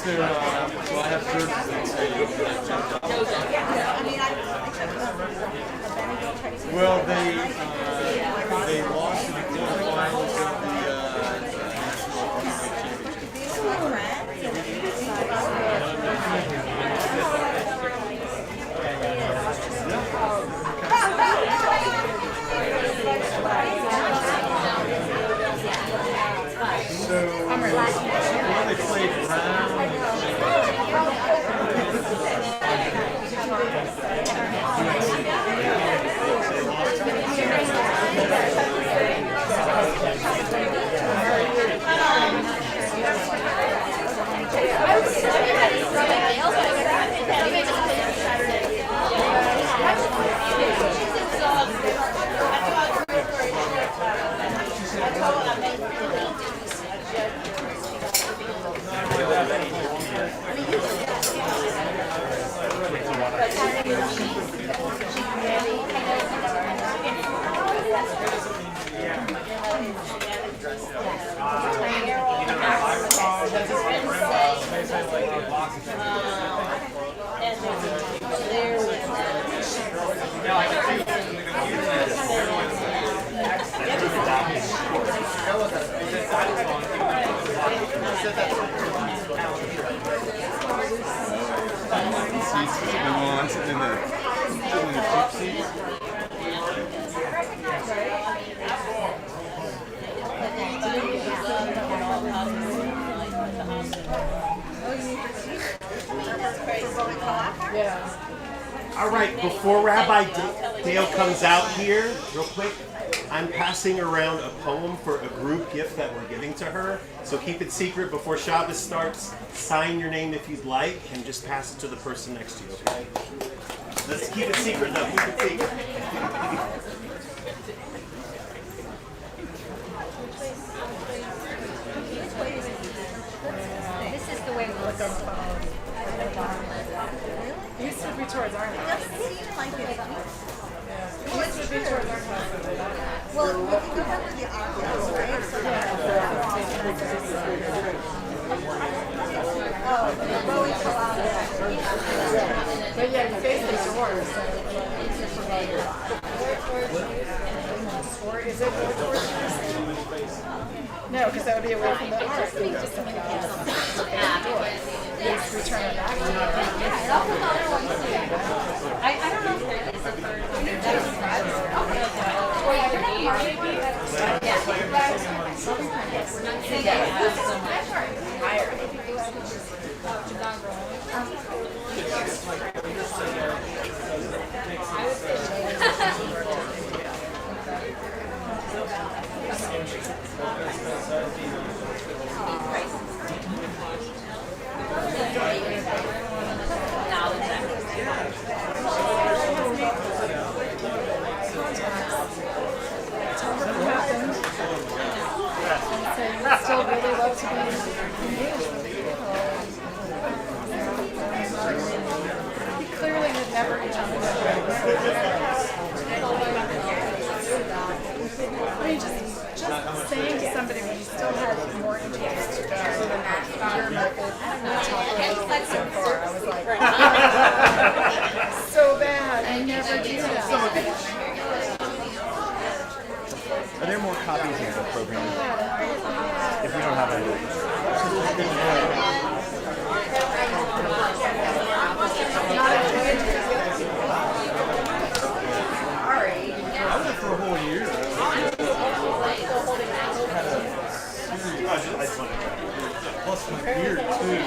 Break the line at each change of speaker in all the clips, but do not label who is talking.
their, well, I have services that say well, they lost in the quarterfinals of the So, when they played round, I'm sitting in the cheap seats.
All right, before Rabbi Dayle comes out here, real quick, I'm passing around a poem for a group gift that we're giving to her. So keep it secret before Shabbos starts. Sign your name if you'd like, and just pass it to the person next to you, okay? Let's keep it secret though, keep it secret.
This is the way we look at the phone.
These would be towards our house.
It doesn't seem like it.
These would be towards our house.
Well, we can go back to the office, right? So oh, well, we pull out
But yeah, you face the door, so or is it more towards the No, because that would be away from the art. Just something else. Yes, return it back to you.
I don't know if there is a third.
Still really love to be engaged with people. He clearly had never jumped into I mean, just saying to somebody when you still had more interest to go than that, you're my favorite so far. I was like, so bad. I never do that.
Are there more copies of the program? If we don't have any. I was there for a whole year. Plus my beard too.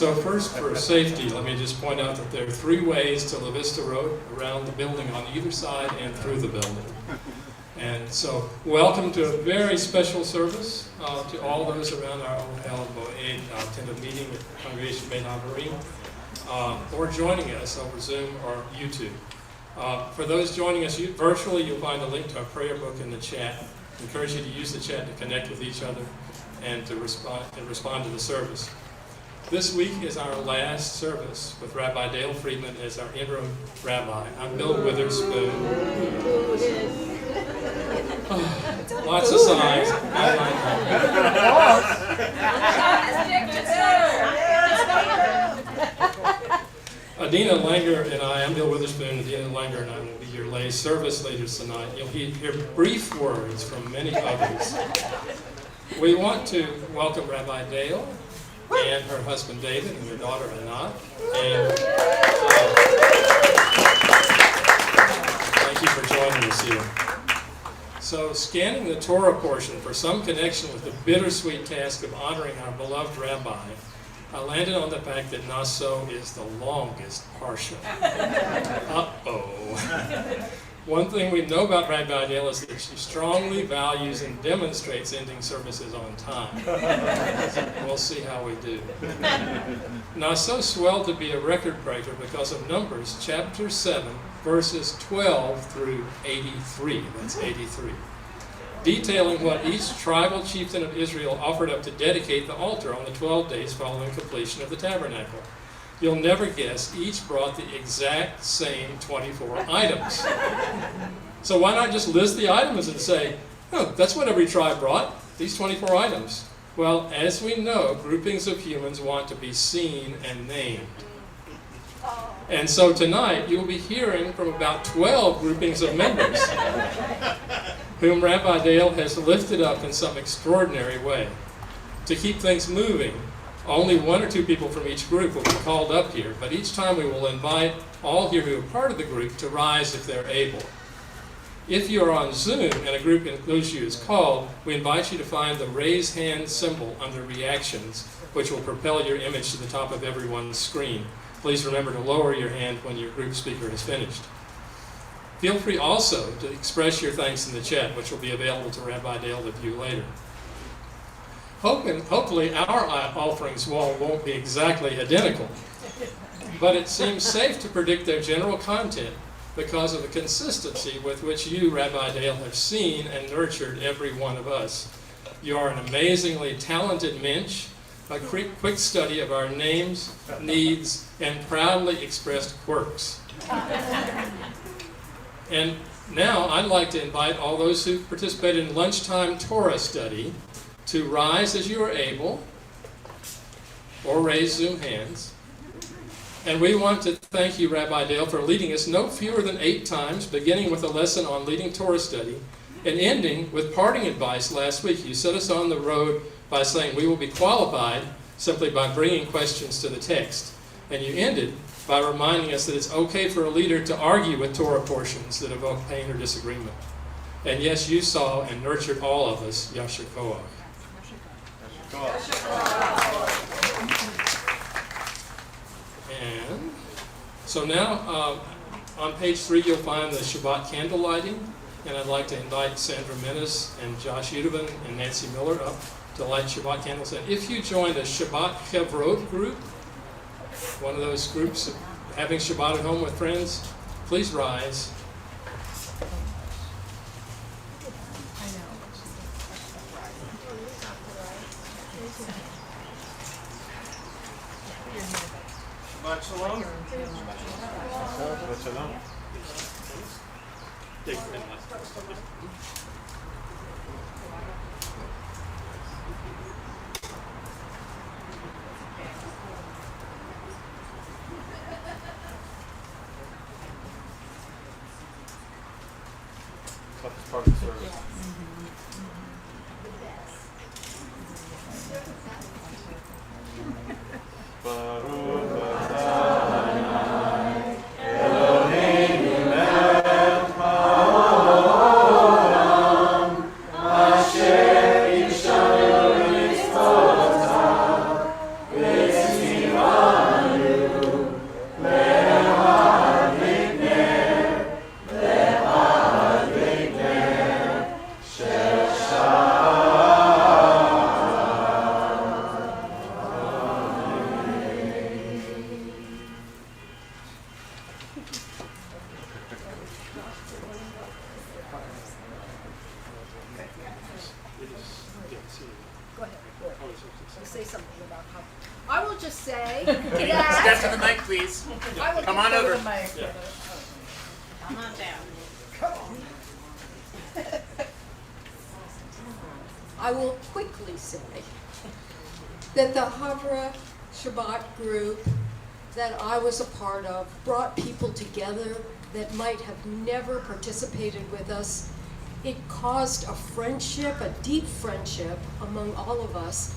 So first, for safety, let me just point out that there are 3 ways to La Vista Road, around the building on either side and through the building. And so, welcome to a very special service to all those around our Ohel Moed tentative meeting with Congregation Beit Havarim, or joining us over Zoom or YouTube. For those joining us virtually, you'll find a link to our prayer book in the chat. I encourage you to use the chat to connect with each other and to respond to the service. This week is our last service with Rabbi Dayle Friedman as our interim rabbi. I'm Bill Witherspoon. Lots of sighs. Adina Langer and I'm Bill Witherspoon. Adina Langer and I will be your lay service leaders tonight. You'll hear brief words from many others. We want to welcome Rabbi Dayle and her husband David and their daughter Anat. And thank you for joining us here. So, scanning the Torah portion for some connection with the bittersweet task of honoring our beloved Rabbi, I landed on the fact that Naso is the longest parsha. Uh-oh. One thing we know about Rabbi Dayle is that she strongly values and demonstrates ending services on time. We'll see how we do. Naso swelled to be a record breaker because of Numbers chapter 7, verses 12 through 83. That's 83. Detailing what each tribal chieftain of Israel offered up to dedicate the altar on the 12 days following completion of the tabernacle. You'll never guess, each brought the exact same 24 items. So why not just list the items and say, oh, that's what every tribe brought, these 24 items. Well, as we know, groupings of humans want to be seen and named. And so tonight, you'll be hearing from about 12 groupings of members whom Rabbi Dayle has lifted up in some extraordinary way. To keep things moving, only 1 or 2 people from each group will be called up here, but each time we will invite all here who are part of the group to rise if they're able. If you are on Zoom and a group includes you is called, we invite you to find the raise hand symbol under reactions, which will propel your image to the top of everyone's screen. Please remember to lower your hand when your group speaker is finished. Feel free also to express your thanks in the chat, which will be available to Rabbi Dayle to view later. Hopefully our offerings won't be exactly identical, but it seems safe to predict their general content because of the consistency with which you, Rabbi Dayle, have seen and nurtured every one of us. You are an amazingly talented mensch, a quick study of our names, needs, and proudly expressed quirks. And now I'd like to invite all those who participated in lunchtime Torah study to rise as you are able, or raise Zoom hands. And we want to thank you, Rabbi Dayle, for leading us no fewer than 8 times, beginning with a lesson on leading Torah study, and ending with parting advice last week. You set us on the road by saying we will be qualified simply by bringing questions to the text. And you ended by reminding us that it's okay for a leader to argue with Torah portions that evoke pain or disagreement. And yes, you saw and nurtured all of us, Yasher Koach. And so now on page 3 you'll find the Shabbat candle lighting, and I'd like to invite Sandra Menace and Josh Udovin and Nancy Miller up to light Shabbat candles. And if you joined a Shabbat Chevrot group, one of those groups of having Shabbat at home with friends, please rise.
Shabbat Shalom. Shabbat Shalom. Toughest part of the service. Baruch Adonai Eloheinu melech haolam asher ishanu mitzvotav v'tzivah
Step to the mic, please.
I will
Come on
go to
over.
the mic.
Yeah.
Come on down.
Come on.
I will quickly say that the Havra Shabbat group that I was a part of brought people together that might have never participated with us. It caused a friendship, a deep friendship among all of us,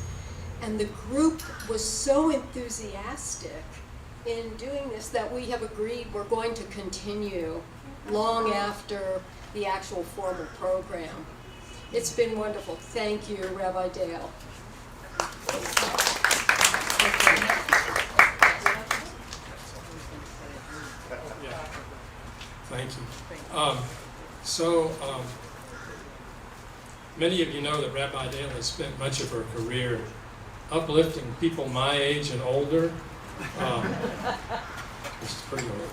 and the group was so enthusiastic in doing this that we have agreed we're going to continue long after the actual formal program. It's been wonderful. Thank you, Rabbi Dayle.
Yeah. Thank you. Many of you know that Rabbi Dayle has spent much of her career uplifting people my age and older, which is pretty old,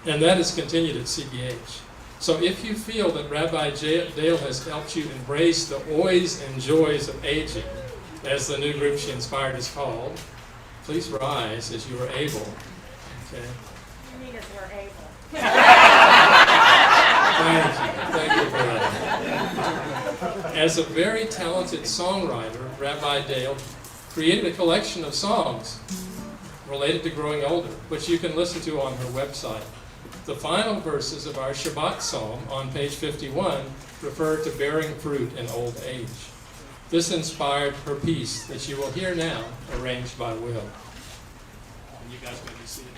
and that has continued at CBH. So if you feel that Rabbi Dayle has helped you embrace the oys and joys of aging, as the new group she inspired is called, please rise as you are able. Okay.
You mean as we're able.
Thank you for that. As a very talented songwriter, Rabbi Dayle created a collection of songs related to growing older, which you can listen to on her website. The final verses of our Shabbat psalm on page 51 refer to bearing fruit in old age. This inspired her piece that you will hear now, arranged by Will. And you guys may be seated.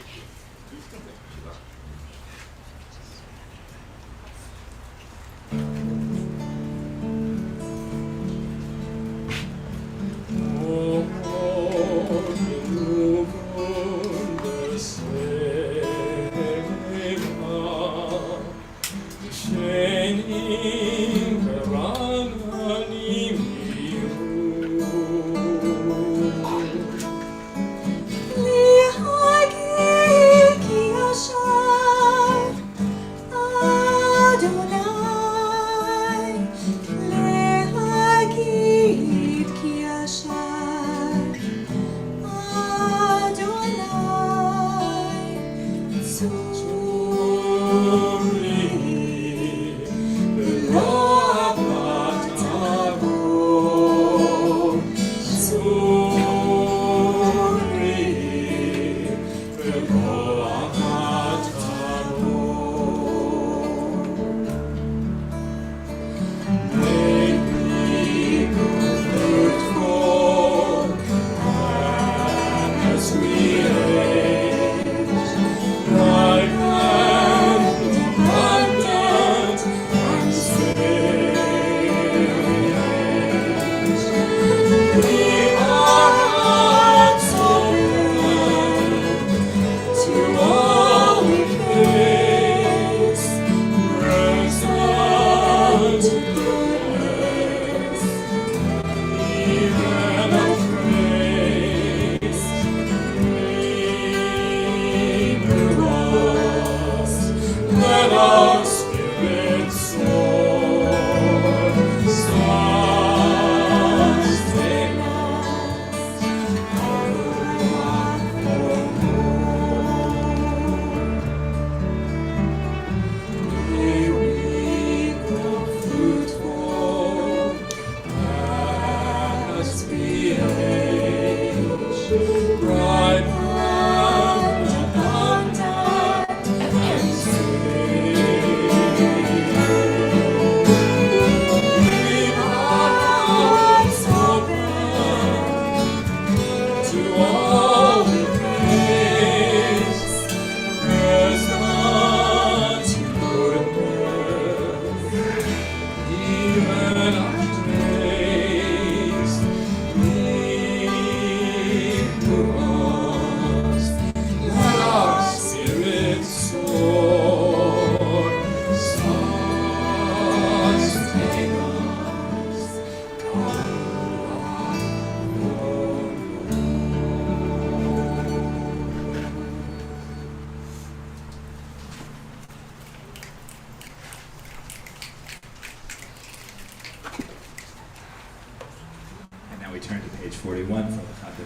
And now we turn to page 41 for the Chapter.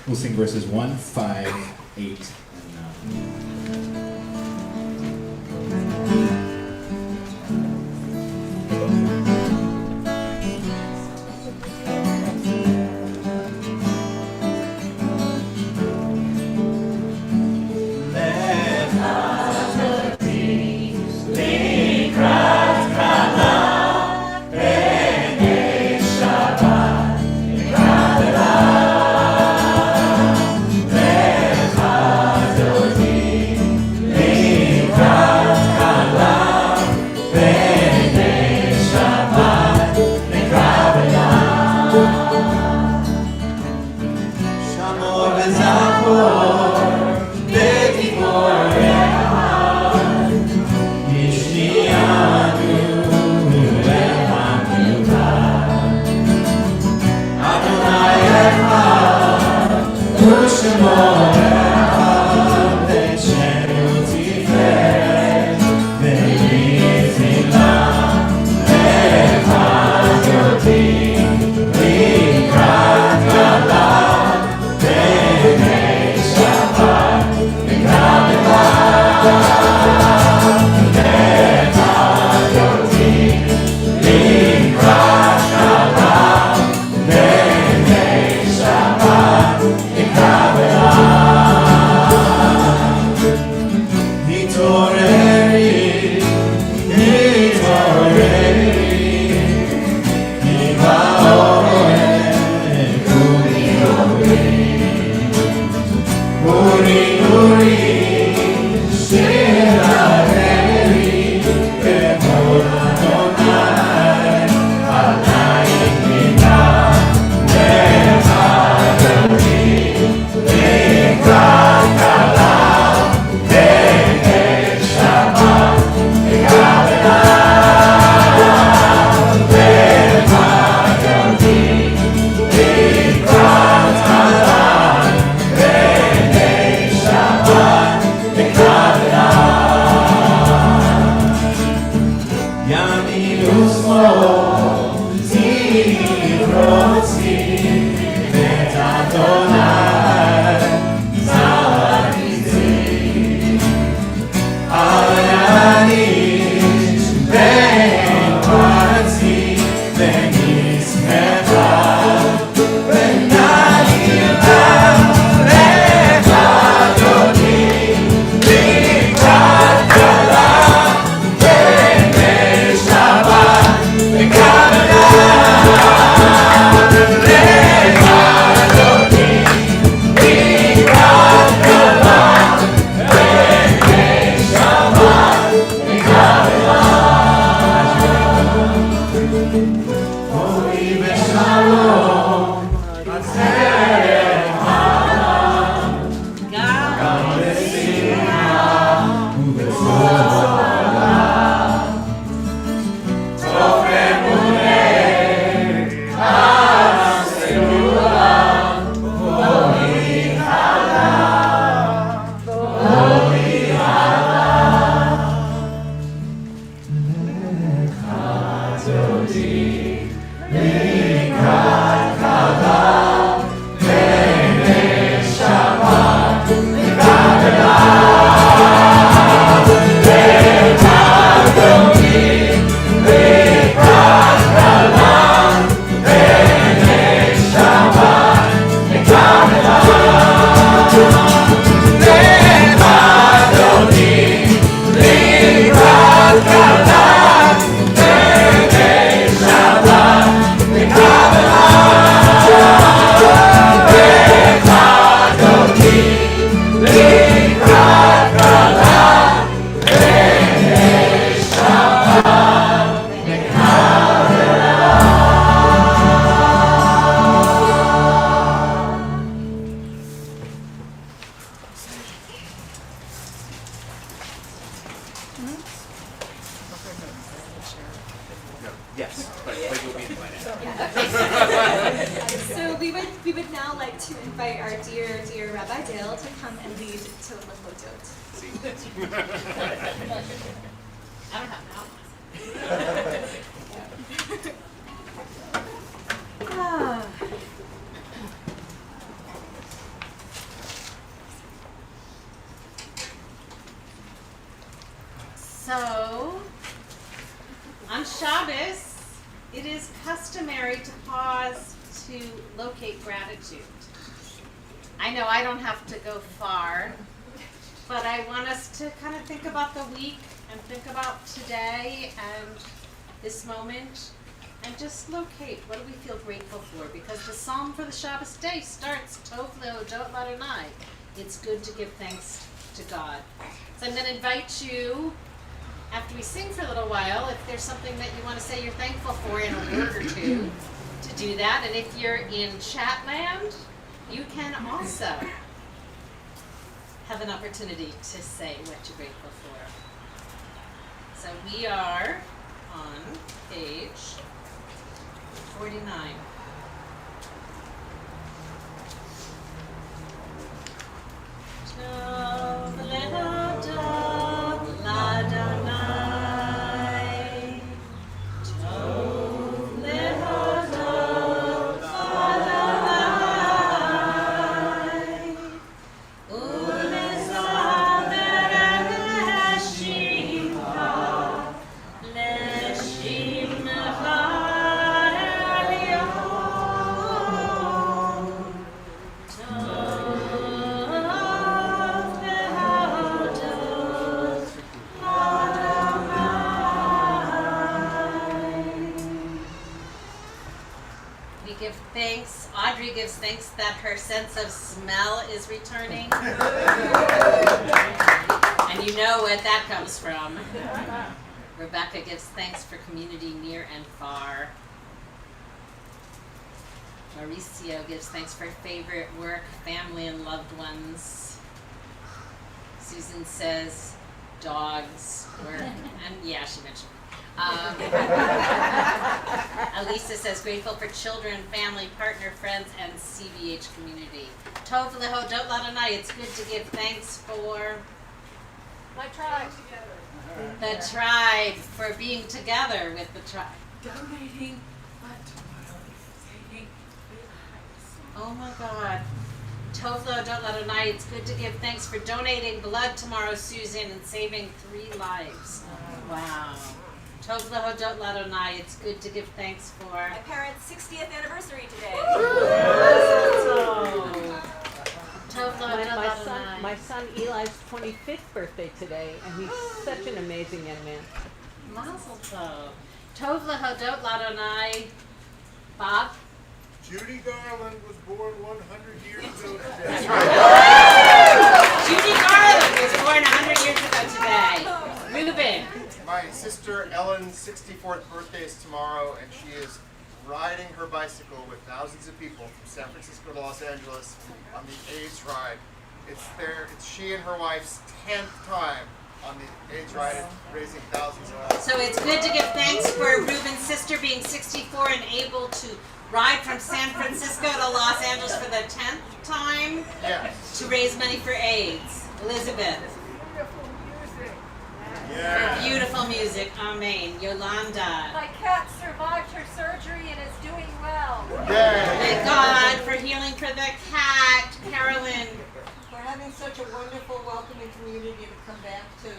We'll sing verses 1, 5, 8, and 9.
Yes, but you'll be invited.
So we would now like to invite our dear Rabbi Dayle to come and lead to Lechodot. I don't have
So, on Shabbos, it is customary to pause to locate gratitude. I know I don't have to go far, but I want us to kind of think about the week and think about today and this moment and just locate what do we feel grateful for, because the psalm for the Shabbos day starts Tov lehodot l'Adonai. It's good to give thanks to God. So I'm going to invite you, after we sing for a little while, if there's something that you want to say you're thankful for in a word or two, to do that. And if you're in chat land, you can also have an opportunity to say what you're grateful for. So we are on page 49. Tov lehodot l'Adonai. Tov lehodot l'Adonai. Ulezamer l'shimcha, l'shimcha elyon. We give thanks. Audrey gives thanks that her sense of smell is returning. And you know what that comes from. Rebecca gives thanks for community near and far. Mauricio gives thanks for favorite work, family, and loved ones. Susan says dogs, work, and yeah, she mentioned. Elisa says grateful for children, family, partner, friends, and CBH community. Tov lehodot l'Adonai. It's good to give thanks for
My tribe.
the tribe, for being together with the tribe.
Donating blood tomorrow, saving 3 lives.
Oh my God. Tov lehodot l'Adonai. It's good to give thanks for donating blood tomorrow, Susan, and saving 3 lives. Wow. Tov lehodot l'Adonai. It's good to give thanks for
My parents' 60th anniversary today.
Tov lehodot l'Adonai.
My son Eli's 25th birthday today, and he's such an amazing young man.
Mazel tov. Tov lehodot l'Adonai. Bob?
Judy Garland was born 100 years ago today.
That's right. Judy Garland was born 100 years ago today. Ruben?
My sister Ellen's 64th birthday is tomorrow, and she is riding her bicycle with thousands of people from San Francisco to Los Angeles on the AIDS ride. It's she and her wife's 10th time on the AIDS ride, raising thousands of dollars.
So it's good to give thanks for Ruben's sister being 64 and able to ride from San Francisco to Los Angeles for the 10th time to raise money for AIDS. Elizabeth? For beautiful music. Amen. Yolanda?
My cat survived her surgery and is doing well.
Thank God for healing for the cat. Carolyn?
For having such a wonderful, welcoming community to come back to.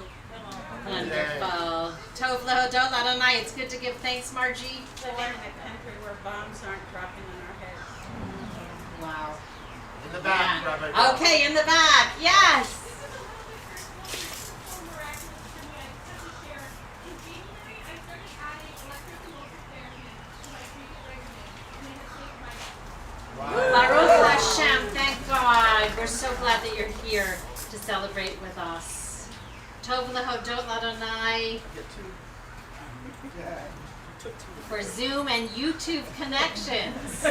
Wonderful. Tov lehodot l'Adonai. It's good to give thanks, Margie.
Living in a country where bombs aren't dropping on our heads.
Wow.
In the back, Rabbi.
Okay, in the back. Yes. Baruch Hashem, thank God. We're so glad that you're here to celebrate with us. Tov lehodot l'Adonai. For Zoom and YouTube connections.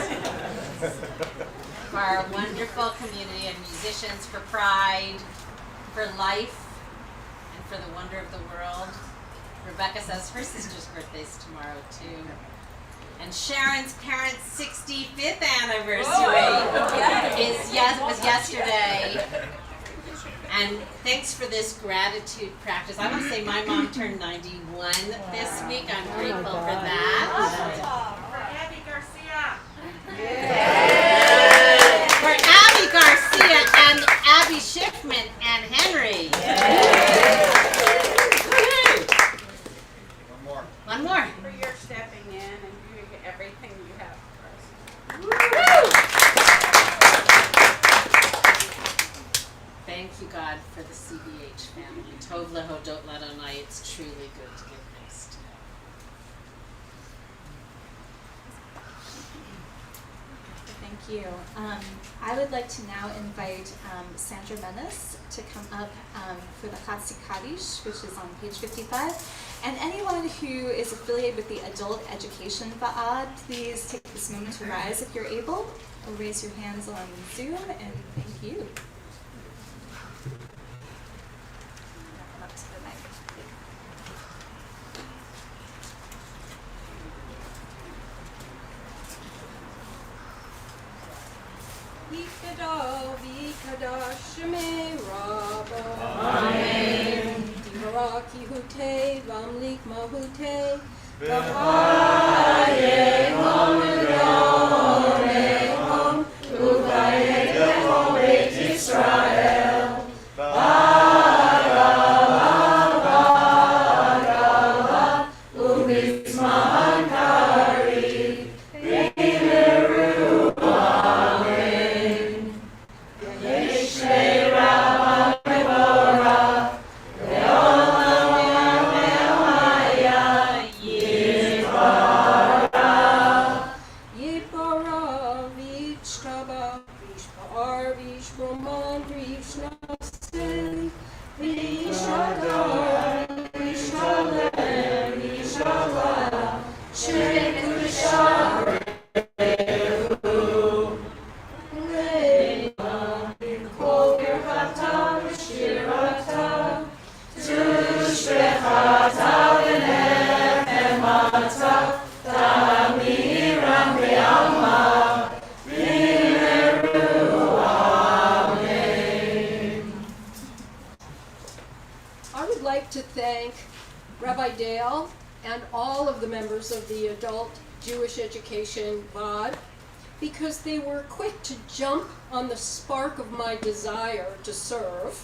For our wonderful community of musicians, for pride, for life, and for the wonder of the world. Rebecca says her sister's birthday's tomorrow too. And Sharon's parents' 65th anniversary was yesterday. And thanks for this gratitude practice. I want to say my mom turned 91 this week. I'm grateful for that.
For Abby Garcia.
For Abby Garcia and Abby Schiffman and Henry. for the CBH family. Tov lehodot ladonai, it's truly good to give thanks to him.
Thank you. I would like to now invite Sandra Menace to come up for the Chatzi Kaddish, which is on page 55. And anyone who is affiliated with the Adult Education Va'ad, please take this moment to rise if you're able, or raise your hands on Zoom, and thank you. Up to the mic.
Yikada v'ikada shemei Rabba.
Amen.
Divarak Yehute v'amlik mahute.
V'chayehom v'yomehom uvayetechom Beit Yisrael. B'agava u'b'zman karib. V'yimeru amen. Yishnei Rabba mevorach. Ve'olam yamehaya yitzvarach.
Yipara v'yishtaba v'yishpar v'yishroman v'yishnasei v'yishadar v'yishalem v'yishalach shekudashah Leila kol birchata v'shirata tushbechata v'nechemata tamiram v'yalma v'yimeru amen. I would like to thank Rabbi Dayle and all of the members of the Adult Jewish Education Va'ad because they were quick to jump on the spark of my desire to serve.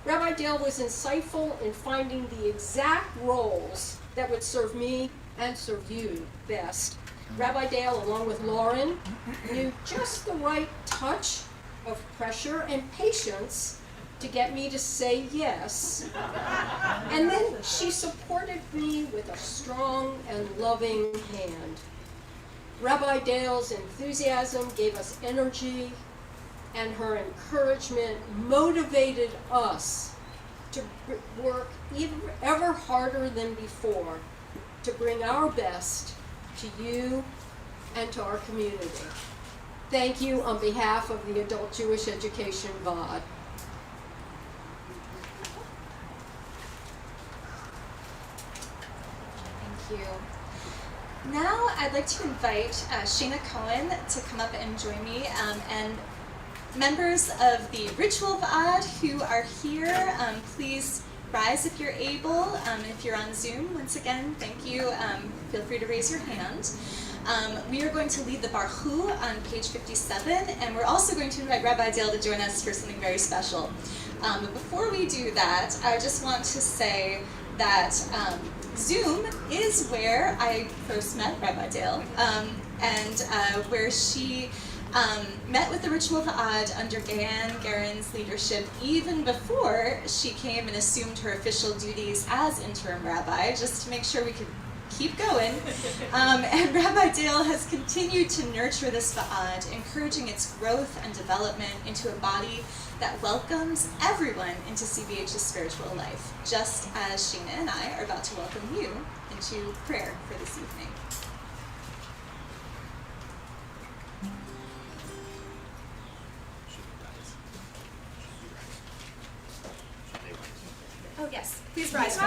Rabbi Dayle was insightful in finding the exact roles that would serve me and serve you best. Rabbi Dayle, along with Lauren, knew just the right touch of pressure and patience to get me to say yes. And then she supported me with a strong and loving hand. Rabbi Dale's enthusiasm gave us energy, and her encouragement motivated us to work ever harder than before to bring our best to you and to our community. Thank you on behalf of the Adult Jewish Education Va'ad.
Thank you. Now I'd like to invite Shana Cohen to come up and join me, and members of the Ritual Va'ad who are here, please rise if you're able. If you're on Zoom, once again, thank you. Feel free to raise your hand. We are going to lead the Barhu on page 57, and we're also going to invite Rabbi Dayle to join us for something very special. But before we do that, I just want to say that Zoom is where I first met Rabbi Dayle, and where she met with the Ritual Va'ad under Garen's leadership even before she came and assumed her official duties as interim rabbi, just to make sure we could keep going. And Rabbi Dayle has continued to nurture this Va'ad, encouraging its growth and development into a body that welcomes everyone into CBH's spiritual life, just as Sheena and I are about to welcome you into prayer for this evening. Oh yes, please rise.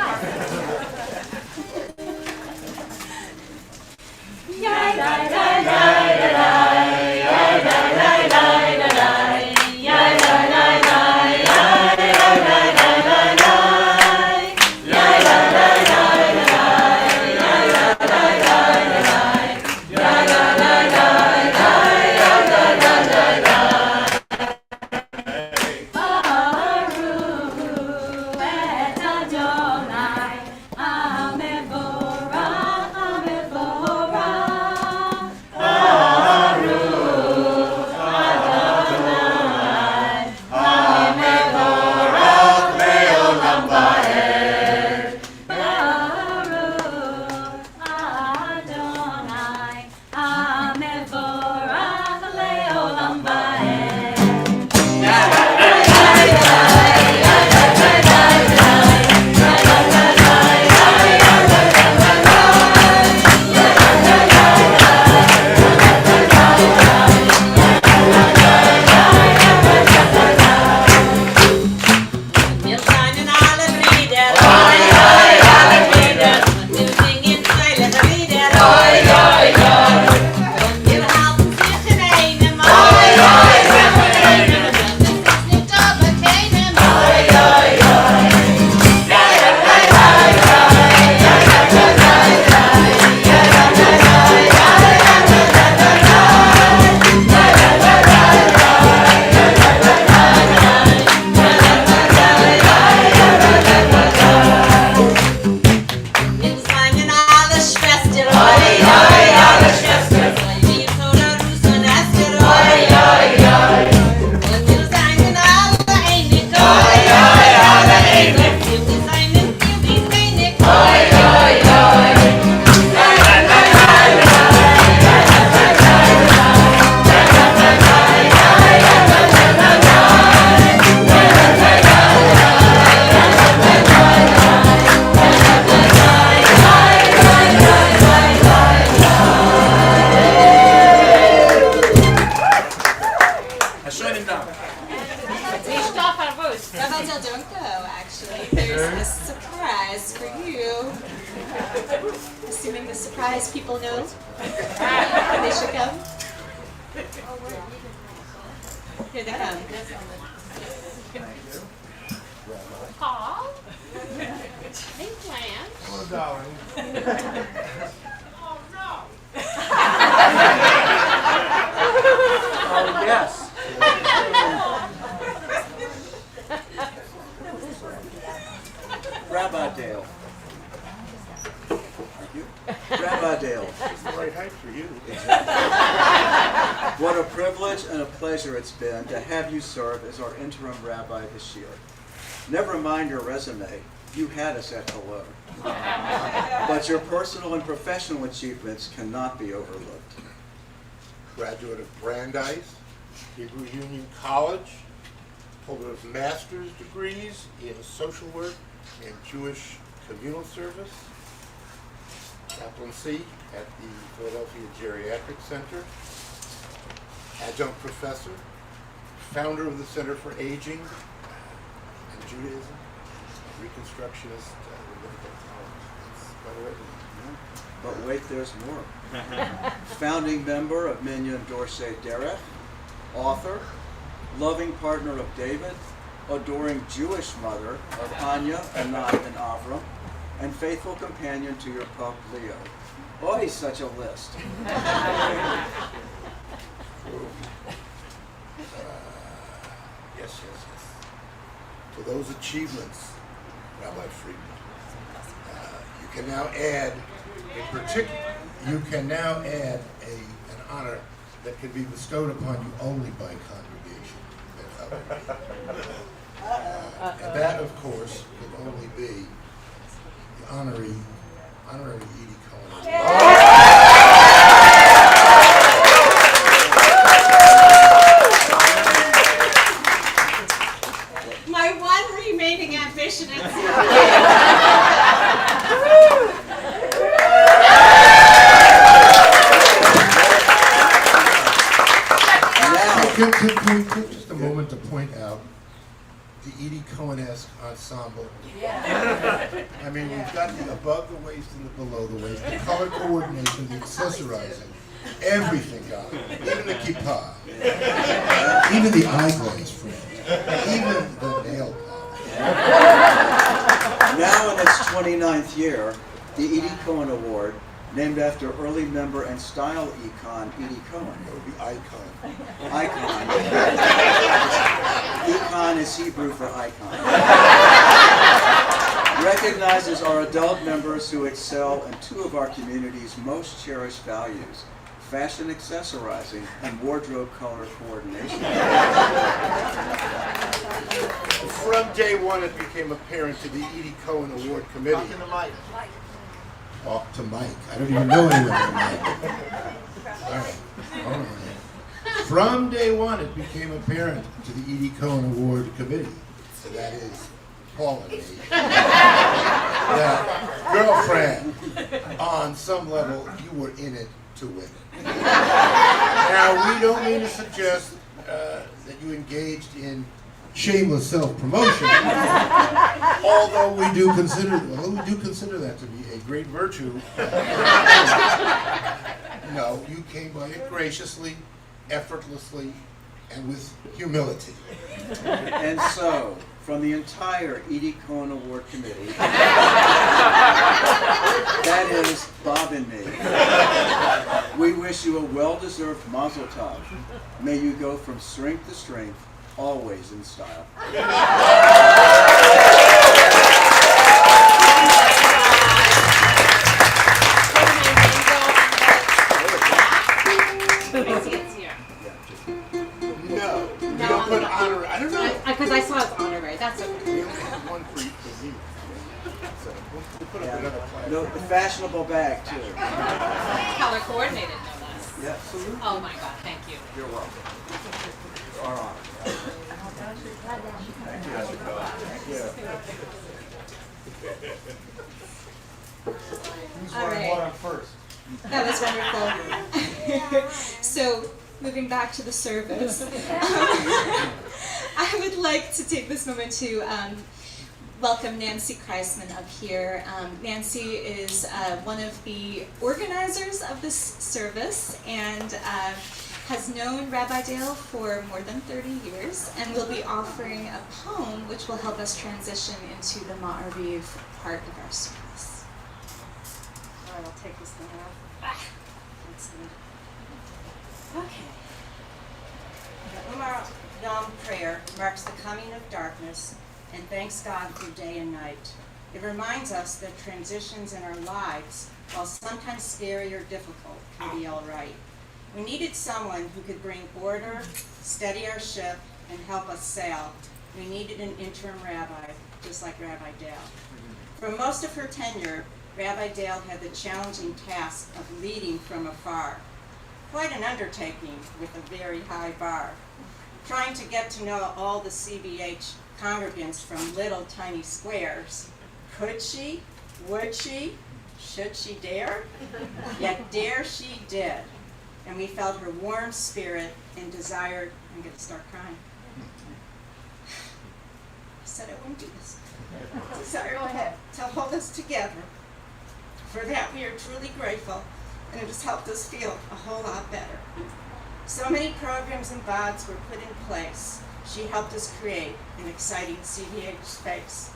Hotel don't go, actually. There's a surprise for you. Assuming the surprise people know they should come. Here they come.
Paul? Hey, Blanche.
Oh, darling.
Oh, yes. Rabbi Dayle. Thank you. Rabbi Dayle.
It's the right height for you.
What a privilege and a pleasure it's been to have you serve as our interim rabbi this year. Never mind your resume, you had us at hello. But your personal and professional achievements cannot be overlooked.
Graduate of Brandeis, Hebrew Union College, holder of master's degrees in social work and Jewish communal service, chaplaincy at the Philadelphia Geriatric Center, adjunct professor, founder of the Center for Aging and Judaism, Reconstructionist rabbinical college. That's quite a resume.
But wait, there's more. Founding member of Minyan Dorsey Derech, author, loving partner of David, adoring Jewish mother of Anya, Anat, and Avram, and faithful companion to your pup Leo. Boy, such a list.
Yes. To those achievements, Rabbi Friedman, you can now add, in particular, an honor that can be bestowed upon you only by congregation. And that, of course, can only be the honorary Edie Cohen.
My one remaining ambition is
Can just a moment to point out the Edie Cohen-esque ensemble. I mean, we've got the above the waist and the below the waist, the color coordination, the accessorizing, everything got it. Even the kippah, even the eyeglaze frame, even the nail polish.
Now in its 29th year, the Edie Cohen Award, named after early member and style icon Edie Cohen.
That would be icon.
Icon. Icon is Hebrew for icon. Recognizes our adult members who excel in two of our community's most cherished values, fashion accessorizing and wardrobe color coordination.
From day one, it became apparent to the Edie Cohen Award Committee.
Talking to Mike.
Talk to Mike. I don't even know anyone named Mike. All right. Hold on. From day one, it became apparent to the Edie Cohen Award Committee, so that is Paul and me, that girlfriend, on some level, you were in it to win it. Now, we don't mean to suggest that you engaged in shameless self-promotion, although we do consider that to be a great virtue. No, you came by it graciously, effortlessly, and with humility.
And so, from the entire Edie Cohen Award Committee, that is Bob and me, we wish you a well-deserved mazel tov. May you go from strength to strength, always in style.
No, you don't put honorary. I don't know.
because I saw it's honorary. That's
We
okay.
only have one for each of you. So we'll put up another plaque.
No, the fashionable bag, too.
Color coordinated, no less.
Yeah, absolutely.
Oh my God, thank you.
You're welcome. Our honor.
All right.
First.
That was wonderful. So, moving back to the service. I I would like to take this moment to welcome Nancy Kreisman up here. Nancy is one of the organizers of this service and has known Rabbi Dayle for more than 30 years and will be offering a poem which will help us transition into the Ma'ariv part of our service. All right, I'll take this thing off. Let's see.
Okay. The Umar Yom prayer marks the coming of darkness and thanks God for day and night. It reminds us that transitions in our lives, while sometimes scary or difficult, can be all right. We needed someone who could bring order, steady our ship, and help us sail. We needed an interim rabbi, just like Rabbi Dayle. For most of her tenure, Rabbi Dayle had the challenging task of leading from afar. Quite an undertaking with a very high bar. Trying to get to know all the CBH congregants from little tiny squares. Could she? Would she? Should she dare? Yet dare she did. And we felt her warm spirit and desired, I'm going to start crying. I said I wouldn't do this. Desired to hold us together. For that we are truly grateful, and it has helped us feel a whole lot better. So many programs and VODs were put in place. She helped us create an exciting CBH space.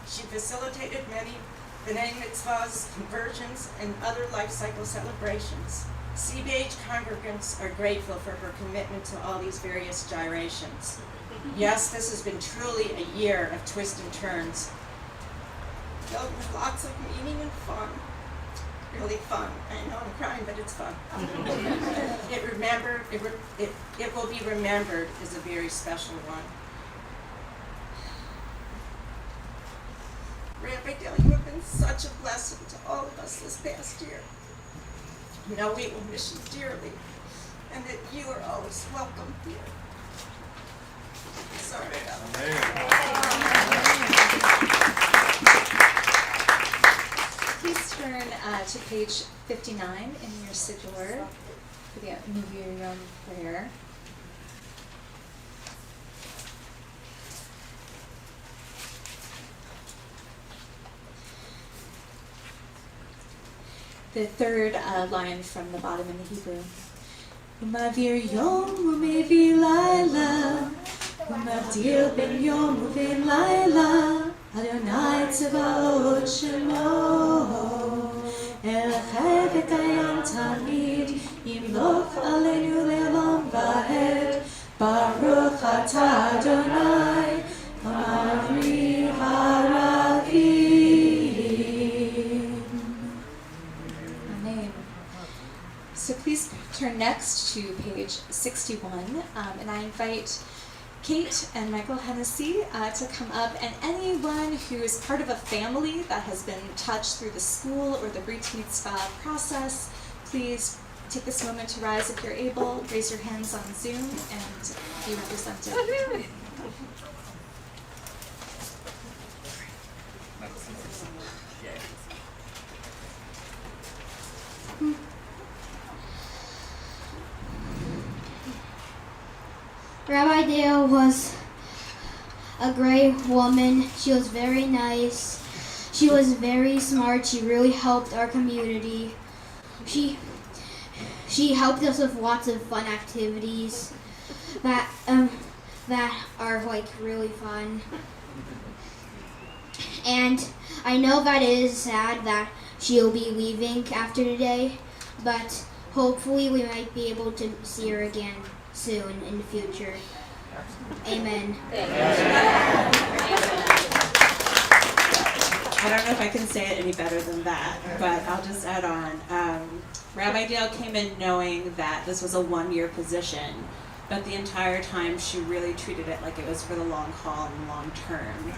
She facilitated many B'nai mitzvahs, conversions, and other life cycle celebrations. CBH congregants are grateful for her commitment to all these various gyrations. Yes, this has been truly a year of twists and turns, filled with lots of meaning and fun. Really fun. I know I'm crying, but it's fun. It will be remembered as a very special one. Rabbi Dayle, you have been such a blessing to all of us this past year. You know we will miss you dearly, and that you are always welcome here. Sorry about Please turn to page 59 in your Siddur for the New Year Yom prayer. The third line from the bottom in the Hebrew. Umavir yom umevi laila, umavdir ben yom uven laila, Adonai tzavaot shemo, elchai v'kayam tamid, yimloch aleinu le'olam va'ed, Baruch atah Adonai, Amari haravim. So please turn next to page 61, and I invite Kate and Michael Hennessy to come up, and anyone who is part of a family that has been touched through the school or the Brit Mitzvah process, please take this moment to rise if you're able, raise your hands on Zoom, and be represented.
Rabbi Dayle was a great woman. She was very nice. She was very smart. She really helped our community. She helped us with lots of fun activities that are like really fun. And I know that it is sad that she'll be leaving after today, but hopefully we might be able to see her again soon in the future. Amen.
I don't know if I can say it any better than that, but I'll just add on. Rabbi Dayle came in knowing that this was a one-year position, but the entire time she really treated it like it was for the long haul and long term.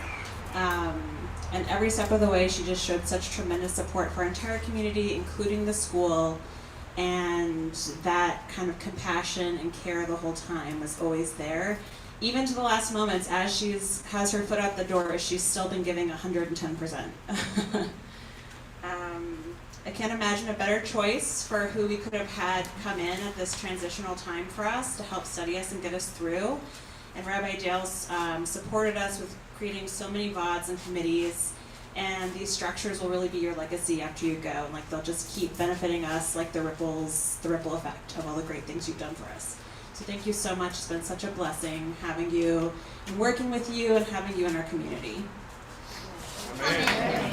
And every step of the way, she just showed such tremendous support for our entire community, including the school, and that kind of compassion and care the whole time was always there. Even to the last moments, as she has her foot out the door, she's still been giving 110%. I can't imagine a better choice for who we could have had come in at this transitional time for us to help study us and get us through. And Rabbi Dayle's supported us with creating so many VODs and committees, and these structures will really be your legacy after you go, and like they'll just keep benefiting us like the ripple effect of all the great things you've done for us. So thank you so much. It's been such a blessing having you and working with you and having you in our community.
Amen.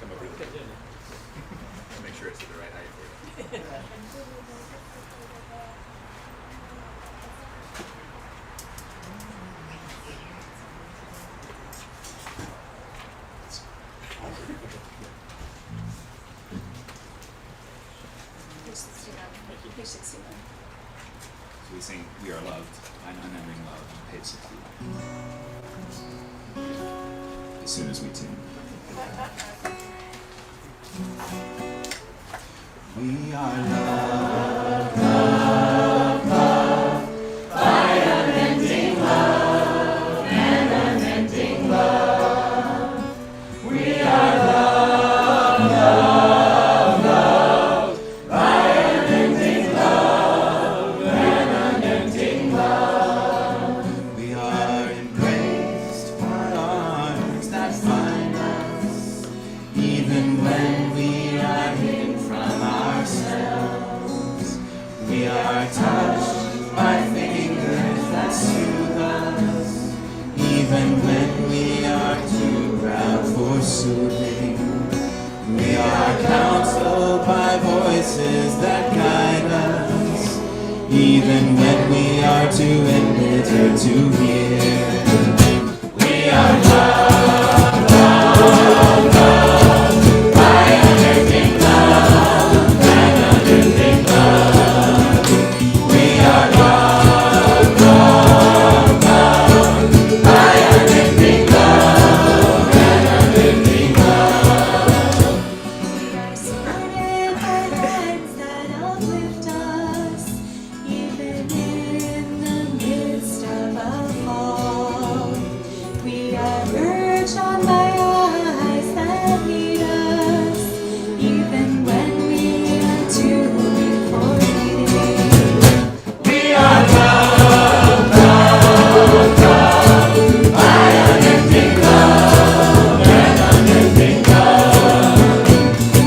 Come over to the make sure it's at the right height for you.
Page 61.
So we sing We Are Loved by Unending Love on page 61. As soon as we tune. We are loved, loved, loved by unending love and unending love. We are loved, loved, loved by unending love and unending love. We are embraced by arms that find us, even when we are hidden from ourselves. We are touched by fingers that soothe us, even when we are too proud for soothing. We are counseled by voices that guide us, even when we are too embittered to hear. We are loved, loved, loved by unending love and unending love. We are loved, loved, loved by unending love and unending love.
We are surrounded by lights that uplift us, even in the midst of a fall. We are urged on by eyes that lead us, even when we are too weak for leading.
We are loved, loved, loved by unending love and unending love.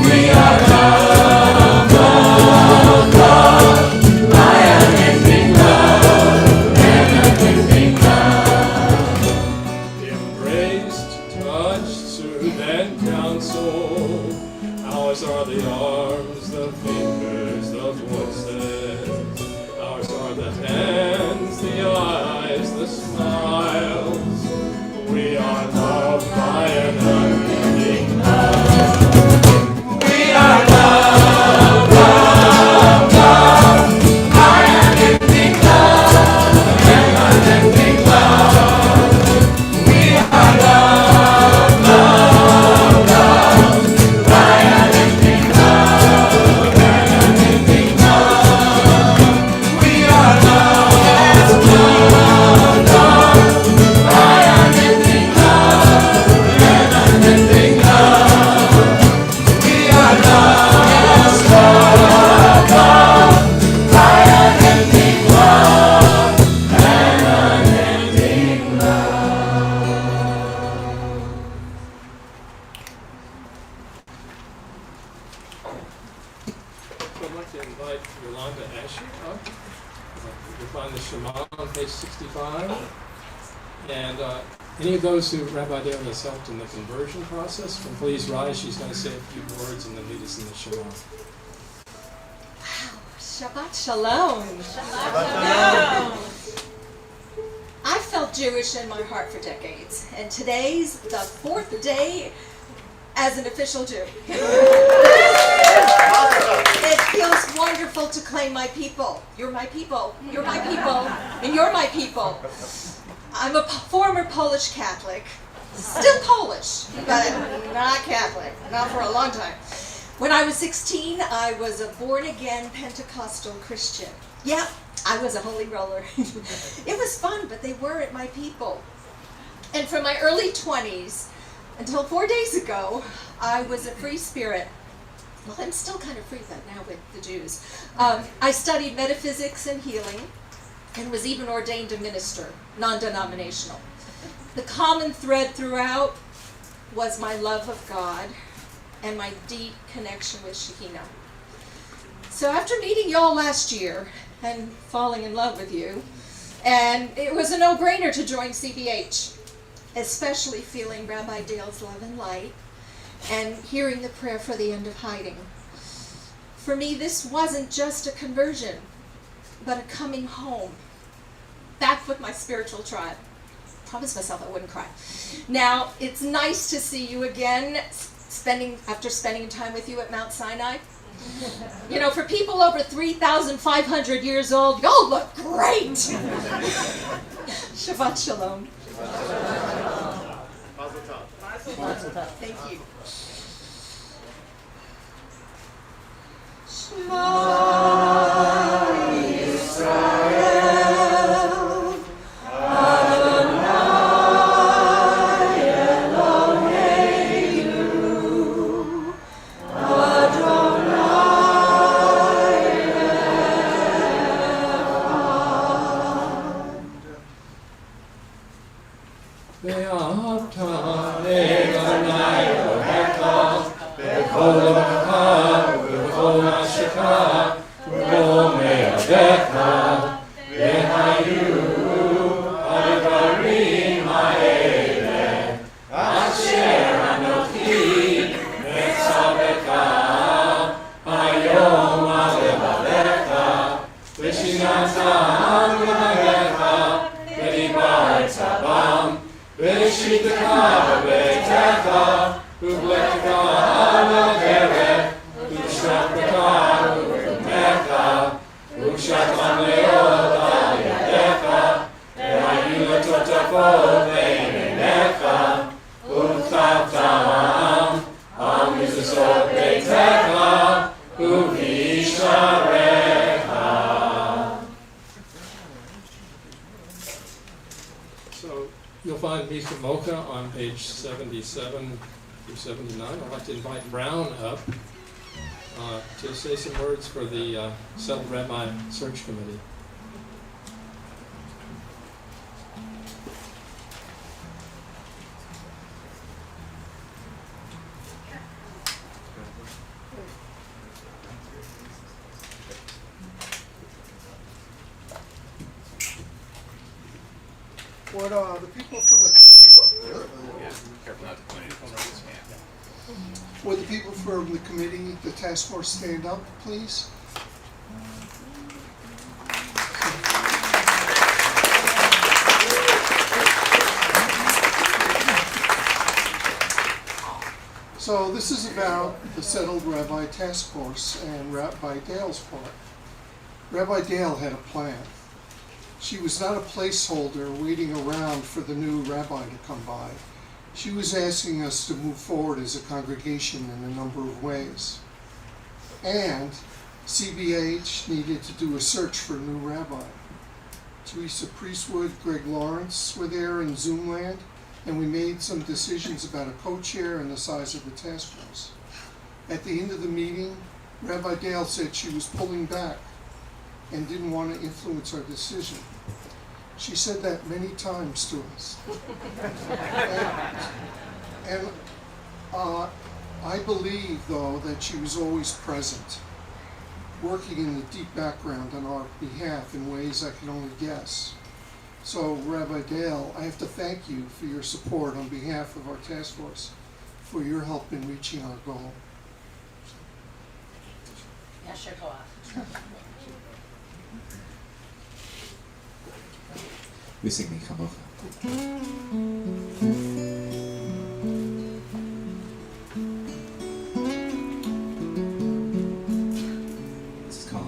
We are loved, loved, loved by unending love and unending love.
Embraced, touched, soothed, and counseled. Ours are the arms, the fingers, the voices. Ours are the hands, the eyes, the smiles. We are loved by an unending love.
We are loved, loved, loved by unending love and unending love. We are loved, loved, loved by unending love and unending love. We are loved, loved, loved by unending love and unending love. We are loved, loved, loved by unending love and unending
So I'd like to invite Yolanda Asher up. You'll find the Shema on page 65. And any of those who Rabbi Dayle has helped in the conversion process, can please rise. She's going to say a few words and then lead us in the Shema.
Shabbat Shalom. Shabbat Shalom. I felt Jewish in my heart for decades, and today's the 4th day as an official Jew. It feels
wonderful to claim my people. You're my people. You're my people. And you're my people. I'm a former Polish Catholic. Still Polish, but not Catholic. Not for a long time. When I was 16, I was a born-again Pentecostal Christian. Yeah, I was a holy roller. It was fun, but they weren't my people. And from my early 20s until 4 days ago, I was a free spirit. Well, I'm still kind of free, but now with the Jews. I studied metaphysics and healing and was even ordained a minister, non-denominational. The common thread throughout was my love of God and my deep connection with Shekhinah. So after meeting y'all last year and falling in love with you, and it was a no-brainer to join CBH, especially feeling Rabbi Dayle's love and light and hearing the prayer for the end of hiding. For me, this wasn't just a conversion, but a coming home, back with my spiritual tribe. Promised myself I wouldn't cry. Now, it's nice to see you again, after spending time with you at Mount Sinai. You know, for people over 3,500 years old, y'all look great. Shabbat Shalom.
Mazel tov.
Mazel tov. Thank you. Shema Yisrael, Adonai Eloheinu, Adonai Echad.
Ve'ata Adonai Elohecha b'chol levavecha ובכל נפשך ובכל מאודיך והיו הדברים האלה אשר אנוכי מצווך היום על לבביך ושיננת מנהגיך ודיברת בם וראשיתך בביתך ובלכתך על הדרך ושמתך ובקומך ושכם להיות על ידיך והיו לטוטפות בין עיניך וכתבתם על מזוזות ביתך ובשעריך. So you'll find Misha Mocha on page 77 through 79. I'd like to invite Brown up to say some words for the Settled Rabbi Search Committee.
Would the people from the committee,
Careful not to point it on his hand.
would the people from the committee, the task force, stand up, please? So this is about the Settled Rabbi Task Force and Rabbi Dayle's part. Rabbi Dayle had a plan. She was not a placeholder waiting around for the new rabbi to come by. She was asking us to move forward as a congregation in a number of ways. And CBH needed to do a search for a new rabbi. Teresa Priestwood, Greg Lawrence were there in Zoom land, and we made some decisions about a co-chair and the size of the task force. At the end of the meeting, Rabbi Dayle said she was pulling back and didn't want to influence our decision. She said that many times to us. and I believe, though, that she was always present, working in the deep background on our behalf in ways I can only guess. So, Rabbi Dayle, I have to thank you for your support on behalf of our task force, for your help in reaching our goal.
Yasher Koach.
Visig Kamocha. This is called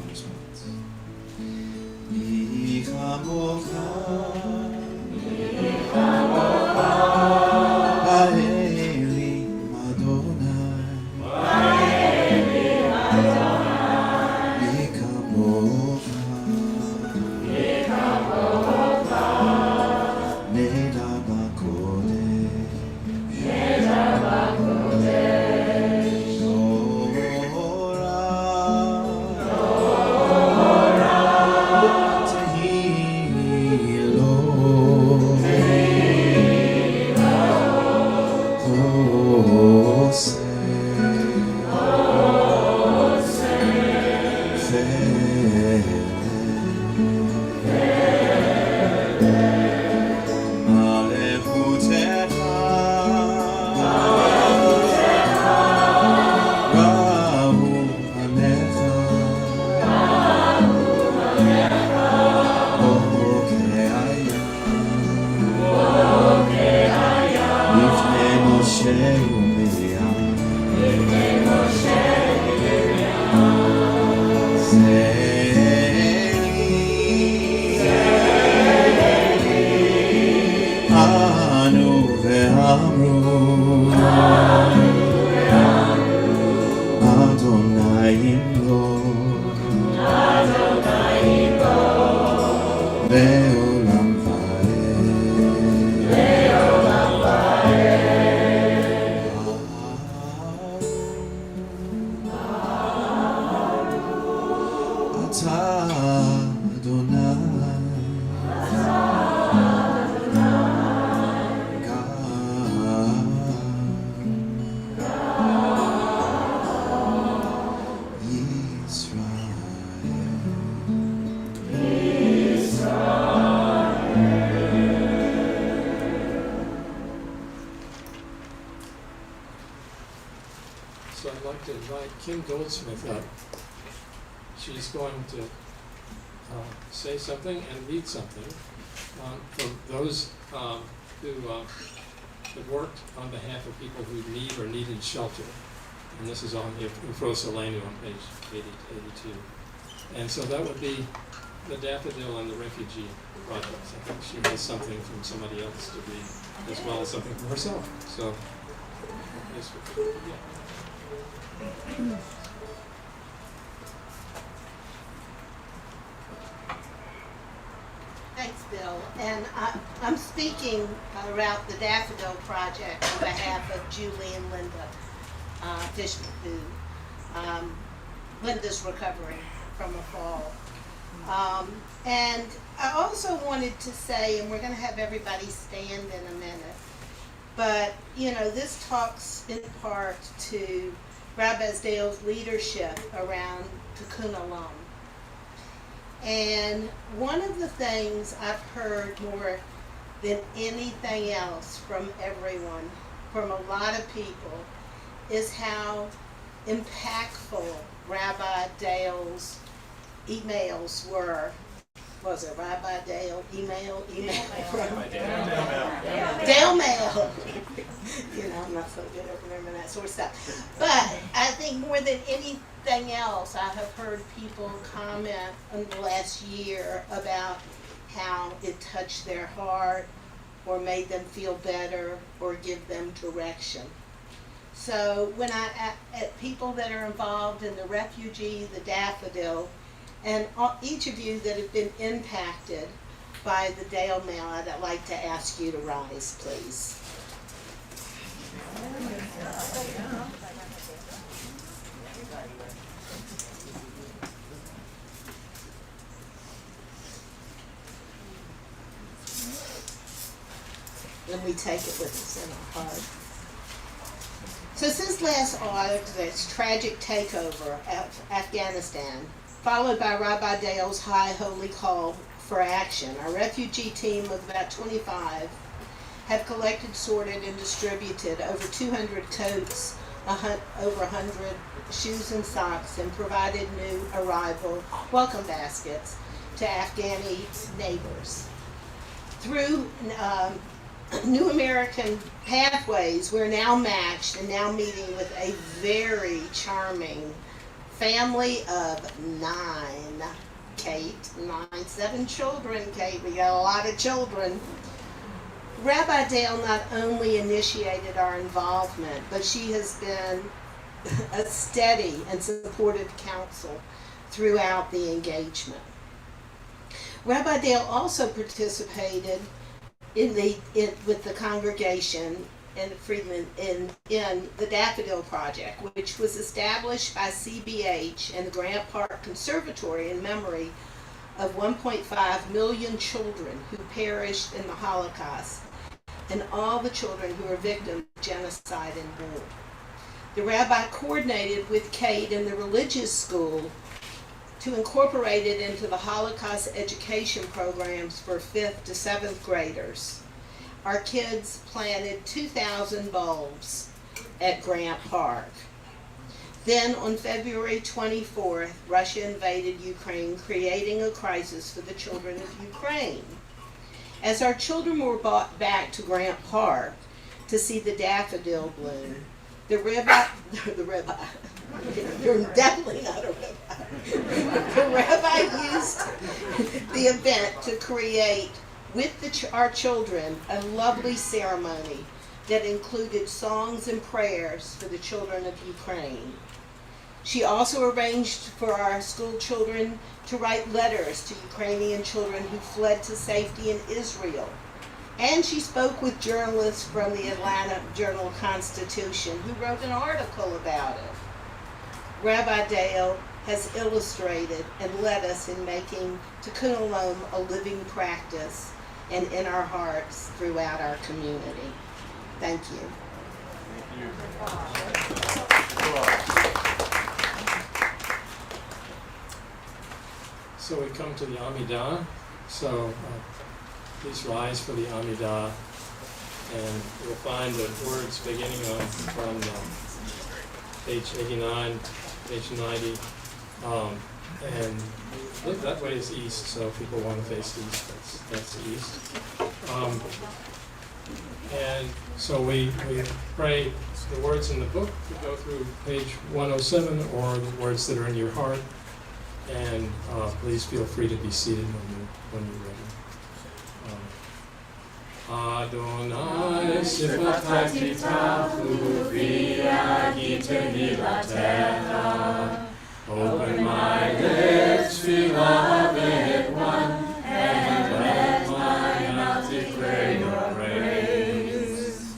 Adonayimlo Leolam
So I'd like to invite Kim Goldsmith up. She's going to say something and read something for those who have worked on behalf of people who need or needed shelter. And this is on Ufrosalenu on page 80 to 82. And so that would be the daffodil and the refugee projects. I think she has something from somebody else to read as well as something from herself. So, yes, yeah.
Thanks, Bill. And I'm speaking about the Daffodil Project on behalf of Julie and Linda Fishman, who Linda's recovering from a fall. And I also wanted to say, and we're going to have everybody stand in a minute, but, you know, this talks in part to Rabbi Dayle's leadership around Tikkun Olam. And one of the things I've heard more than anything else from everyone, from a lot of people, is how impactful Rabbi Dayle's emails were. Was it Rabbi Dayle email? Dayle mail. You know, I'm not so good at remembering that sort of stuff. But I think more than anything else, I have heard people comment in the last year about how it touched their heart or made them feel better or give them direction. So when at people that are involved in the refugee, the daffodil, and each of you that have been impacted by the Dayle mail, I'd like to ask you to rise, please. And we take it with us in our heart. So since last August's tragic takeover of Afghanistan, followed by Rabbi Dayle's high holy call for action, our refugee team of about 25 have collected, sorted, and distributed over 200 coats, over 100 shoes and socks, and provided new arrival welcome baskets to Afghani neighbors. Through New American Pathways, we're now matched and now meeting with a very charming family of 9, Kate, 7 children, Kate, we got a lot of children. Rabbi Dayle not only initiated our involvement, but she has been a steady and supportive counsel throughout the engagement. Rabbi Dayle also participated with the congregation in Freedman in the Daffodil Project, which was established by CBH and the Grant Park Conservatory in memory of 1.5 million children who perished in the Holocaust and all the children who were victims of genocide and war. The rabbi coordinated with Kate in the religious school to incorporate it into the Holocaust education programs for 5th to 7th graders. Our kids planted 2,000 bulbs at Grant Park. Then on February 24th, Russia invaded Ukraine, creating a crisis for the children of Ukraine. As our children were brought back to Grant Park to see the daffodil bloom, the rabbi, you're definitely not a rabbi. The rabbi used the event to create with our children a lovely ceremony that included songs and prayers for the children of Ukraine. She also arranged for our school children to write letters to Ukrainian children who fled to safety in Israel. And she spoke with journalists from the Atlanta Journal-Constitution who wrote an article about it. Rabbi Dayle has illustrated and led us in making Tikkun Olam a living practice and in our hearts throughout our community. Thank you.
So we come to the Amidah. So please rise for the Amidah, and you'll find the words beginning on from page 89, page 90, and that way is east. So if people want to face east, that's east. And so we pray the words in the book that go through page 107, or the words that are in your heart. And please feel free to be seated when you're ready. Adonai sifatati tafu v'yagiteni latecha. Open my lips, beloved one, and let my mouth declare your praise.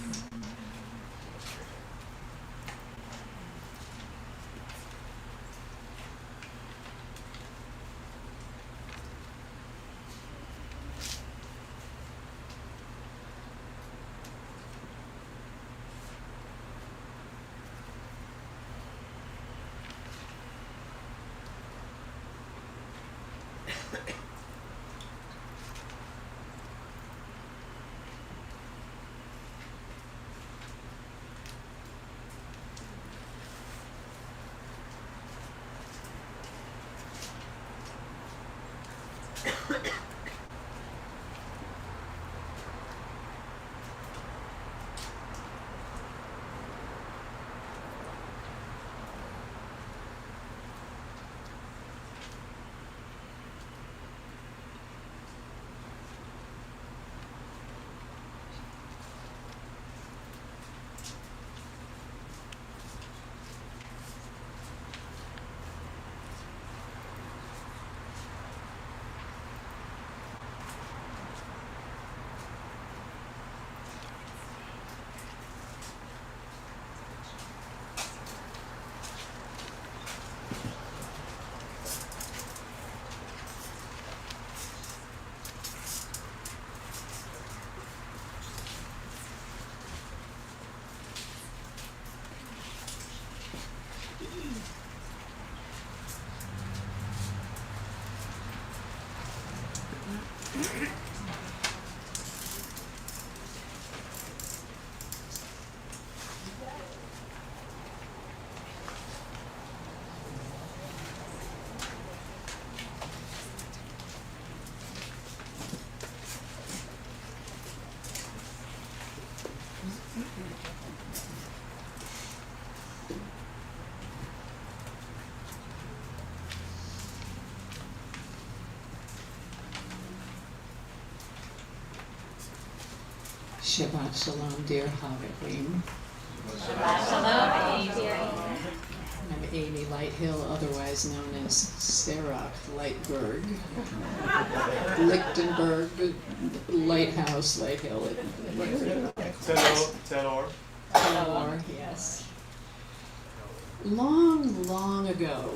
Shabbat Shalom, dear Haverim.
Shabbat Shalom, dear.
I'm Amy Lighthill, otherwise known as Serach Lightberg. Lichtenberg, Lighthouse, Lighthill. Tenor, yes. Long ago,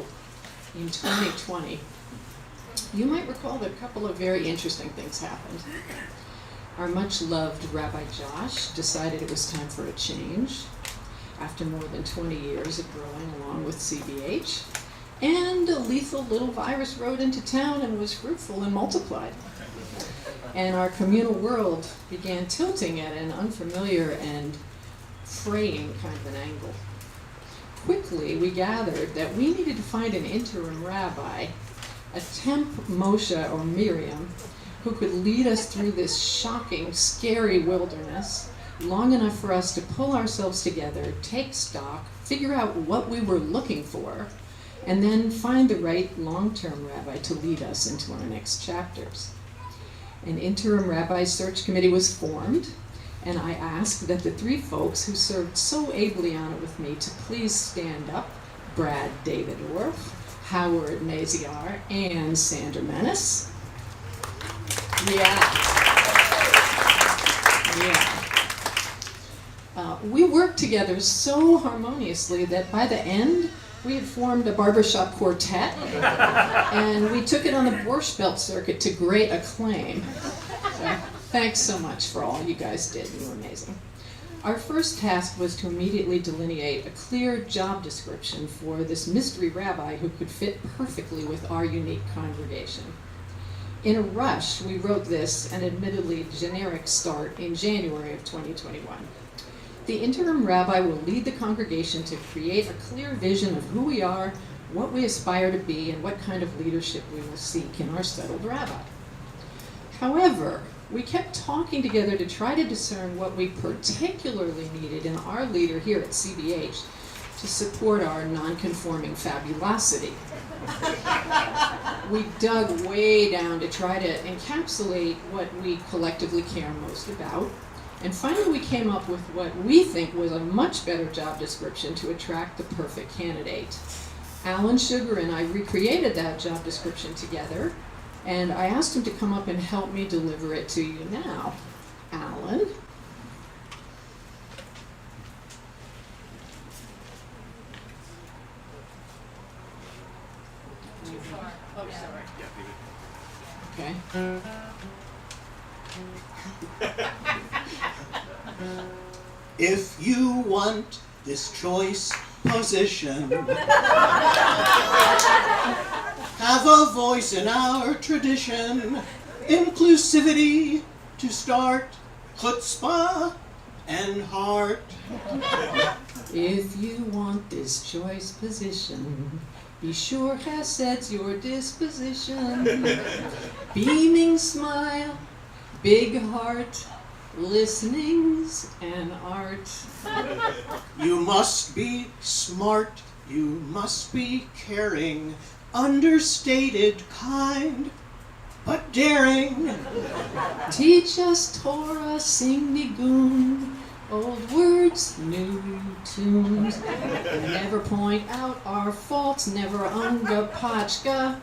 in 2020, you might recall that a couple of very interesting things happened. Our much-loved Rabbi Josh decided it was time for a change after more than 20 years of growing along with CBH, and a lethal little virus rode into town and was fruitful and multiplied. And our communal world began tilting at an unfamiliar and fraying kind of an angle. Quickly, we gathered that we needed to find an interim rabbi, a temp Moshe or Miriam, who could lead us through this shocking, scary wilderness long enough for us to pull ourselves together, take stock, figure out what we were looking for, and then find the right long-term rabbi to lead us into our next chapters. An interim rabbi search committee was formed, and I asked that the three folks who served so ably on it with me to please stand up Brad David Orff, Howard Maziar, and Sandra Menace. We worked together so harmoniously that by the end, we had formed a barbershop quartet, and we took it on the Borscht Belt circuit to great acclaim. So, thanks so much for all you guys did. You were amazing. Our first task was to immediately delineate a clear job description for this mystery rabbi who could fit perfectly with our unique congregation. In a rush, we wrote this, an admittedly generic start, in January of 2021. The interim rabbi will lead the congregation to create a clear vision of who we are, what we aspire to be, and what kind of leadership we will seek in our settled rabbi. However, we kept talking together to try to discern what we particularly needed in our leader here at CBH to support our non-conforming fabulosity. We dug way down to try to encapsulate what we collectively care most about, and finally we came up with what we think was a much better job description to attract the perfect candidate. Alan Sugar and I recreated that job description together, and I asked him to come up and help me deliver it to you now. Alan?
Oh, sorry.
Okay.
If you want this choice position, have a voice in our tradition, inclusivity to start, chutzpah and heart.
If you want this choice position, be sure Chesed's your disposition. Beaming smile, big heart, listening's an art.
You must be smart, you must be caring, understated, kind, but daring.
Teach us Torah, sing nigun, old words, new tunes. Never point out our faults, never unga pachka,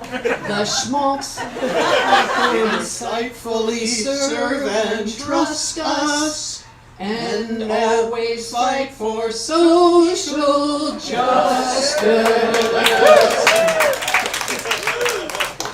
the schmaltz.
Insightfully serve and trust us,
and always fight for social justice.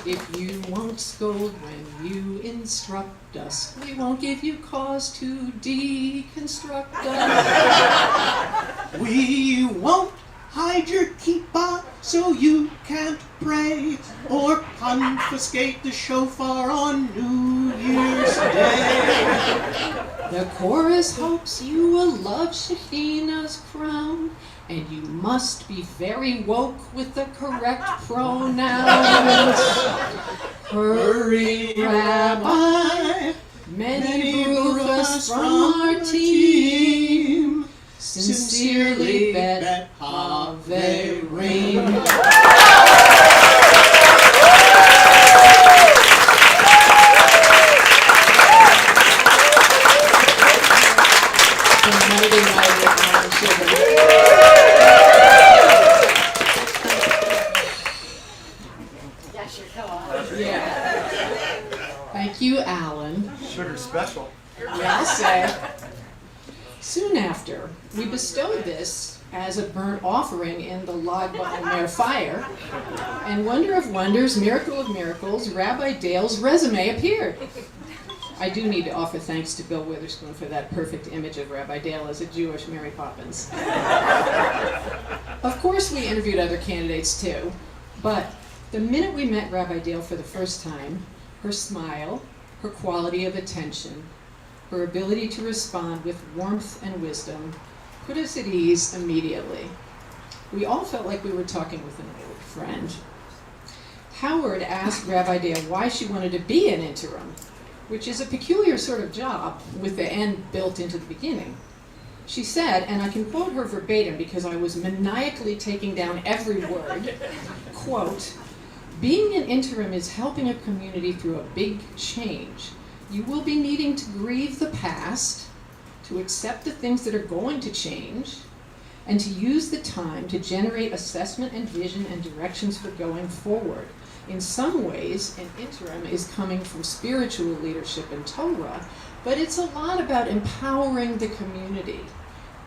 If you won't scold when you instruct us, we won't give you cause to deconstruct us.
We won't hide your kippah so you can't pray, or confiscate the shofar on New Year's Day.
The chorus hopes you will love Shekhinah's crown, and you must be very woke with the correct pronouns. Hurry, Rabbi, many bruchas from our team. Sincerely, Bet Haverim. Thank you, Alan.
Sugar special.
Yeah, I'll say. Soon after, we bestowed this as a burnt offering in the Lag BaOmer fire, and wonder of wonders, miracle of miracles, Rabbi Dayle's resume appeared. I do need to offer thanks to Bill Witherspoon for that perfect image of Rabbi Dayle as a Jewish Mary Poppins. Of course, we interviewed other candidates too, but the minute we met Rabbi Dayle for the first time, her smile, her quality of attention, her ability to respond with warmth and wisdom put us at ease immediately. We all felt like we were talking with an old friend. Howard asked Rabbi Dayle why she wanted to be an interim, which is a peculiar sort of job with the end built into the beginning. She said, and I can quote her verbatim because I was maniacally taking down every word, quote, "Being an interim is helping a community through a big change. You will be needing to grieve the past, to accept the things that are going to change, and to use the time to generate assessment and vision and directions for going forward. In some ways, an interim is coming from spiritual leadership and Torah, but it's a lot about empowering the community.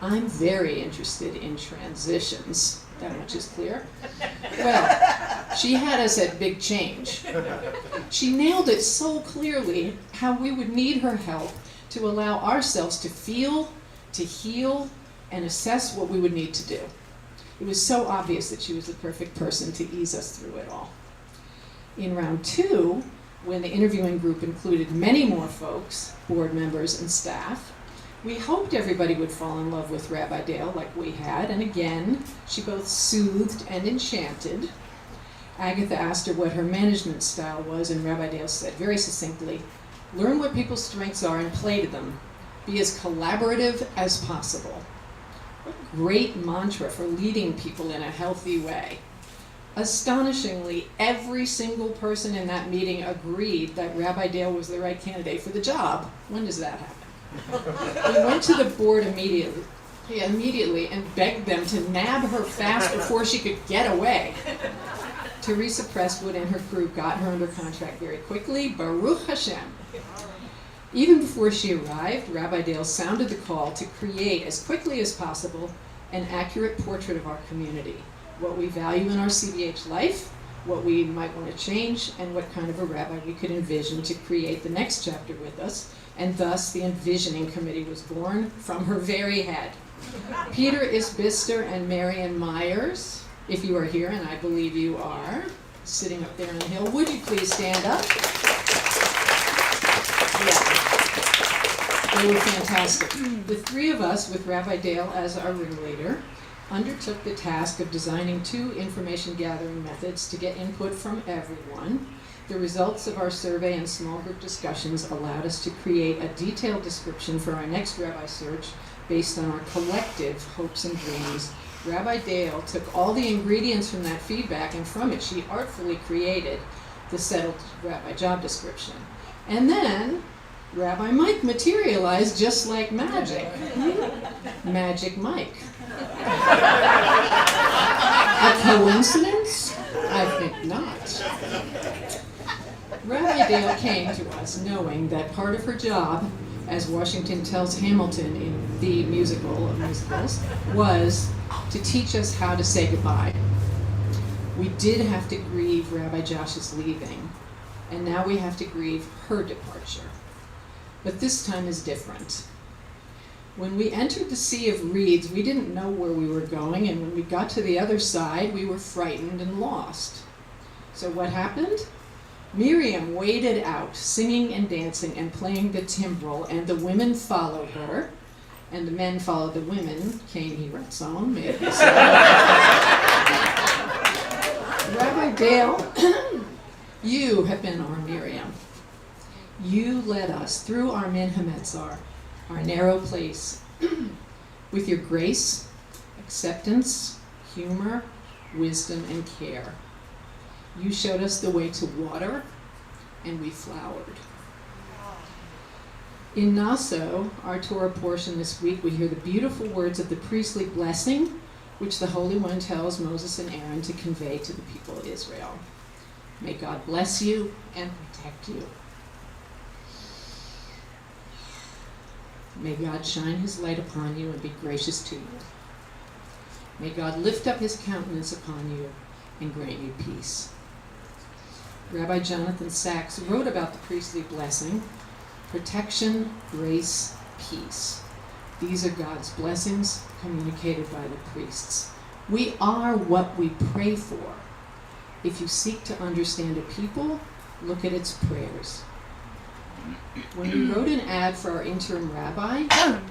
I'm very interested in transitions. That much is clear. Well, she had us at big change. She nailed it so clearly how we would need her help to allow ourselves to feel, to heal, and assess what we would need to do. It was so obvious that she was the perfect person to ease us through it all. In round 2, when the interviewing group included many more folks, board members and staff, we hoped everybody would fall in love with Rabbi Dayle like we had, and again, she both soothed and enchanted. Agatha asked her what her management style was, and Rabbi Dayle said very succinctly, learn what people's strengths are and play to them. Be as collaborative as possible. What a great mantra for leading people in a healthy way. Astonishingly, every single person in that meeting agreed that Rabbi Dayle was the right candidate for the job. When does that happen? We went to the board immediately and begged them to nab her fast before she could get away. Teresa Presswood and her crew got her under contract very quickly, Baruch Hashem. Even before she arrived, Rabbi Dayle sounded the call to create, as quickly as possible, an accurate portrait of our community, what we value in our CBH life, what we might want to change, and what kind of a rabbi we could envision to create the next chapter with us, and thus the envisioning committee was born from her very head. Peter Isbister and Marion Myers, if you are here, and I believe you are, sitting up there on the hill, would you please stand up? Yeah. They were fantastic. The three of us, with Rabbi Dayle as our ringleader, undertook the task of designing 2 information gathering methods to get input from everyone. The results of our survey and small group discussions allowed us to create a detailed description for our next rabbi search based on our collective hopes and dreams. Rabbi Dayle took all the ingredients from that feedback, and from it she artfully created the settled rabbi job description. And then Rabbi Mike materialized just like magic. Magic Mike. A coincidence? I think not. Rabbi Dayle came to us knowing that part of her job, as Washington tells Hamilton in the musical of musicals, was to teach us how to say goodbye. We did have to grieve Rabbi Josh's leaving, and now we have to grieve her departure. But this time is different. When we entered the sea of reeds, we didn't know where we were going, and when we got to the other side, we were frightened and lost. So what happened? Miriam waded out, singing and dancing and playing the timbrel, and the women followed her, and the men followed the women. Cain he ratzon, may it be so. Rabbi Dayle, you have been our Miriam. You led us through our Min HaMetzar, our narrow place, with your grace, acceptance, humor, wisdom, and care. You showed us the way to water, and we flowered. In Naso, our Torah portion this week, we hear the beautiful words of the priestly blessing, which the Holy One tells Moses and Aaron to convey to the people of Israel. May God bless you and protect you. May God shine his light upon you and be gracious to you. May God lift up his countenance upon you and grant you peace. Rabbi Jonathan Sachs wrote about the priestly blessing: protection, grace, peace. These are God's blessings communicated by the priests. We are what we pray for. If you seek to understand a people, look at its prayers. When we wrote an ad for our interim rabbi,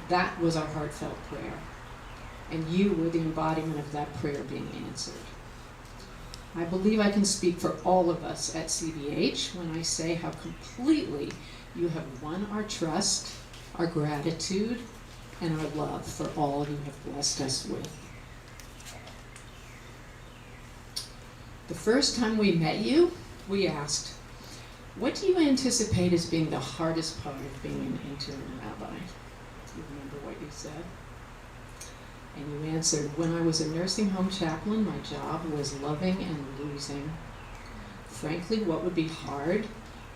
that was our heartfelt prayer. And you were the embodiment of that prayer being answered. I believe I can speak for all of us at CBH when I say how completely you have won our trust, our gratitude, and our love for all you have blessed us with. The first time we met you, we asked, what do you anticipate as being the hardest part of being an interim rabbi? Do you remember what you said? And you answered, when I was a nursing home chaplain, my job was loving and losing. Frankly, what would be hard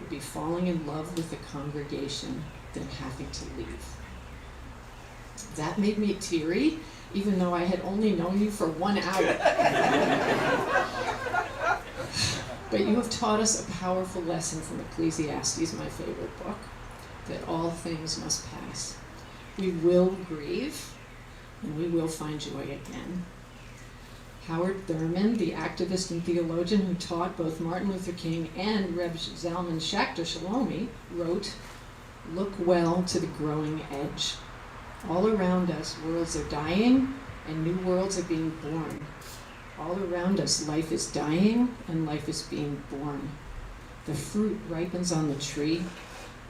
would be falling in love with the congregation, then having to leave. That made me teary, even though I had only known you for 1 hour. But you have taught us a powerful lesson from Ecclesiastes, my favorite book, that all things must pass. We will grieve, and we will find joy again. Howard Thurman, the activist and theologian who taught both Martin Luther King and Reb Zalman Schachter Shalomi, wrote, "Look well to the growing edge. All around us, worlds are dying, and new worlds are being born. All around us, life is dying, and life is being born. The fruit ripens on the tree.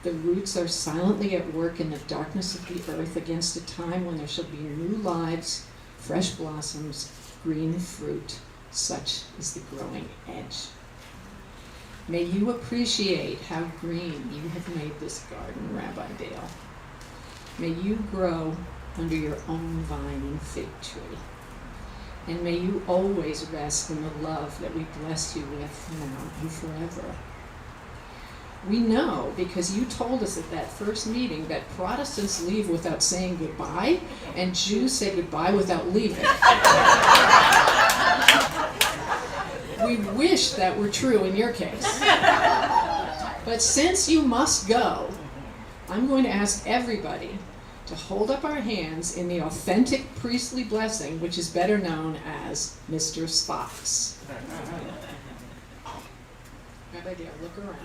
The roots are silently at work in the darkness of the earth against a time when there shall be new lives, fresh blossoms, green fruit. Such is the growing edge." May you appreciate how green you have made this garden, Rabbi Dayle. May you grow under your own vine and fig tree. And may you always rest in the love that we bless you with now and forever. We know, because you told us at that first meeting, that Protestants leave without saying goodbye, and Jews say goodbye without leaving. We wish that were true in your case. But since you must go, I'm going to ask everybody to hold up our hands in the authentic priestly blessing, which is better known as Mr. Spock's. Rabbi Dayle, look around.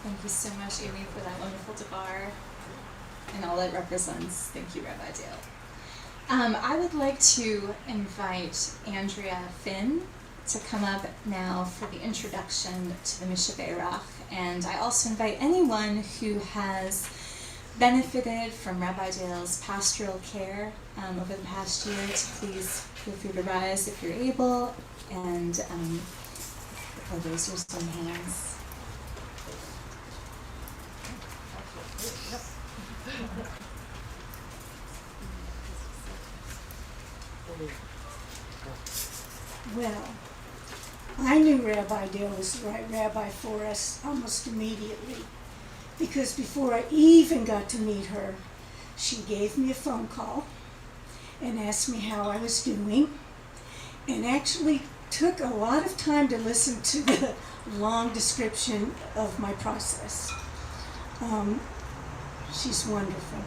Thank you so much, Edie, for that wonderful debar and all it represents. Thank you, Rabbi Dayle. I would like to invite Andrea Finn to come up now for the introduction to the Mishaberach. And I also invite anyone who has benefited from Rabbi Dayle's pastoral care over the past year to please feel free to rise if you're able and raise your some hands.
Well, I knew Rabbi Dayle was the right rabbi for us almost immediately, because before I even got to meet her, she gave me a phone call and asked me how I was doing, and actually took a lot of time to listen to the long description of my process. She's wonderful.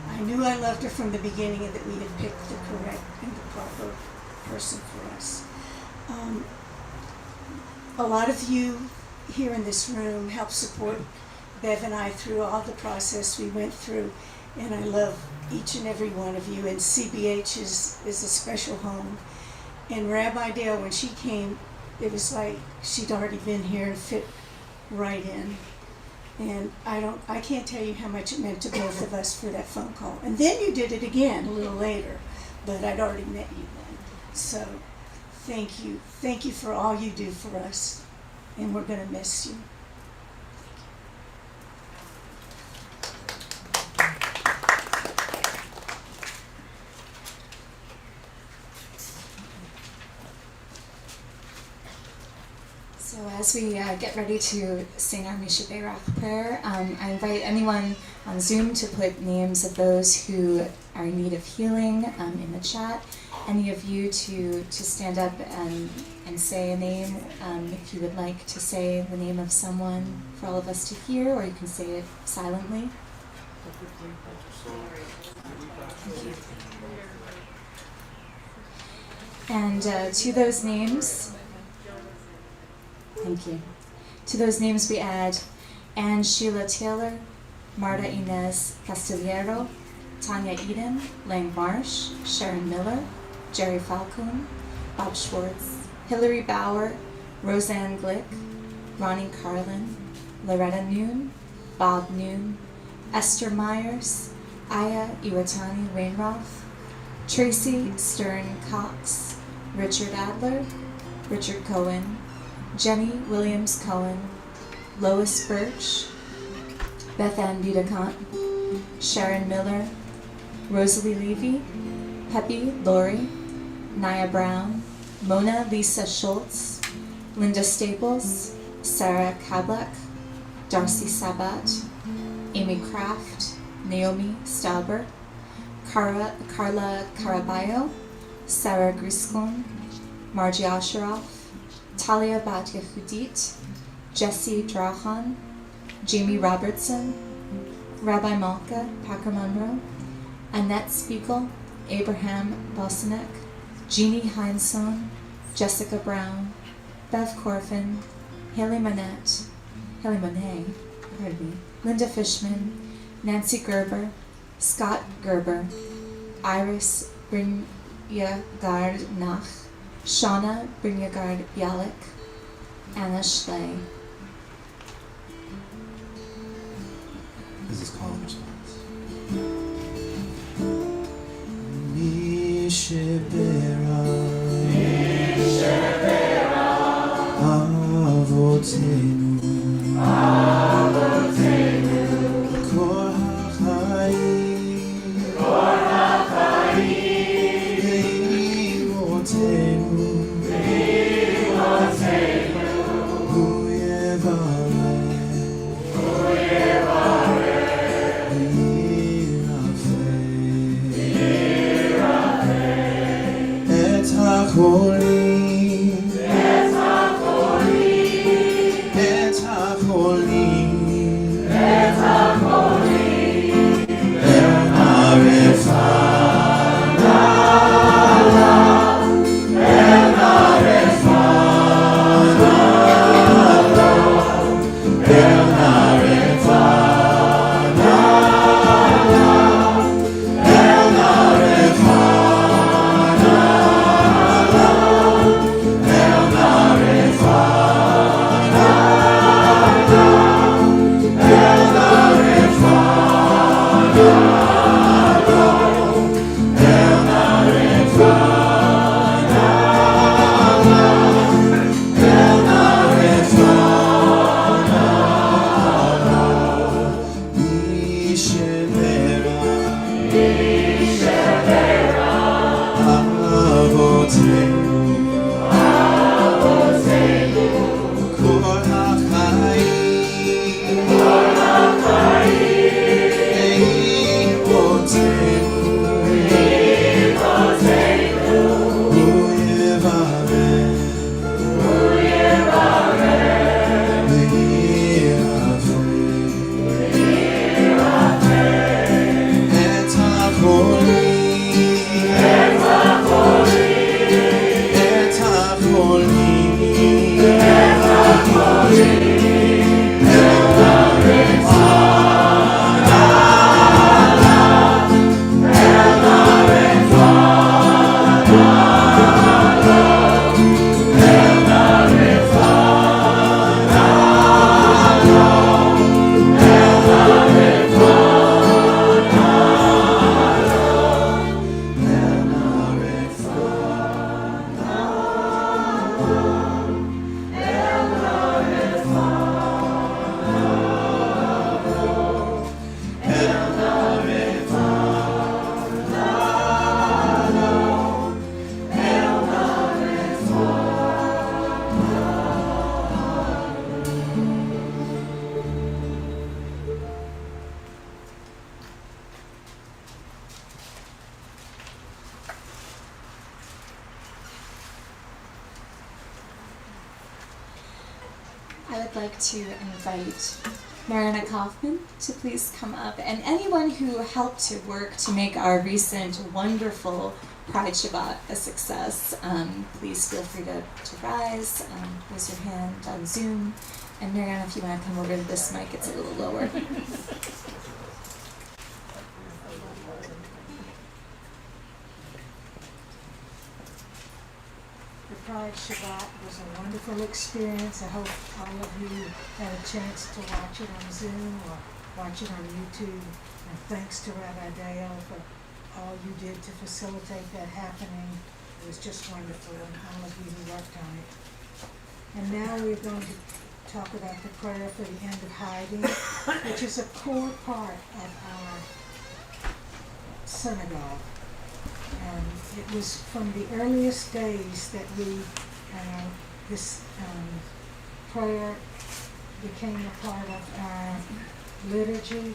I knew I loved her from the beginning and that we had picked the correct and the proper person for us. A lot of you here in this room helped support Bev and I through all the process we went through, and I love each and every one of you, and CBH is a special home. And Rabbi Dayle, when she came, it was like she'd already been here and fit right in. And I can't tell you how much it meant to both of us for that phone call. And then you did it again a little later, but I'd already met you then. So thank you. Thank you for all you do for us. And we're going to miss you.
So as we get ready to sing our Mishaberach prayer, I invite anyone on Zoom to put names of those who are in need of healing in the chat. Any of you to stand up and say a name if you would like to say the name of someone for all of us to hear, or you can say it silently. Thank you. And to those names, thank you. To those names we add Anne Sheila Taylor, Marta Inez Castillero, Tanya Eden, Lang Marsh, Sharon Miller, Jerry Falcone, Bob Schwartz, Hillary Bauer, Roseanne Glick, Ronnie Carlin, Loretta Noon, Bob Noon, Esther Myers, Aya Iwatani Wainroth, Tracy Stern Cox, Richard Adler, Richard Cohen, Jenny Williams Cohen, Lois Birch, Beth Ann Vidacant, Sharon Miller, Rosalie Levy, Peppy Laurie, Naya Brown, Mona Lisa Schultz, Linda Staples, Sarah Kablek, Darcy Sabat, Amy Kraft, Naomi Stauber, Carla Caraballo, Sarah Griskon, Margie Asheroff, Talia Bat Yehudit, Jesse Drahan, Jamie Robertson, Rabbi Malka Packer Monroe, Annette Spiegel, Abraham Bosinek, Jeannie Heinsohn, Jessica Brown, Bev Corfin, Haley Monet, Linda Fishman, Nancy Gerber, Scott Gerber, Iris Brinjagard Nach, Shauna Brinjagard Bialik, Anna Schley.
This is call and response.
I would like to invite Mariana Kaufman to please come up, and anyone who helped to work to make our recent wonderful Pride Shabbat a success. Please feel free to rise, raise your hand on Zoom, and Mariana, if you want to come over to this mic, it's a little lower.
Pride Shabbat was a wonderful experience. I hope all of you had a chance to watch it on Zoom or watch it on YouTube. And thanks to Rabbi Dayle for all you did to facilitate that happening. It was just wonderful, and all of you who worked on it. And now we're going to talk about the prayer for the End of Heidi, which is a core part of our synagogue. And it was from the earliest days that this prayer became a part of our liturgy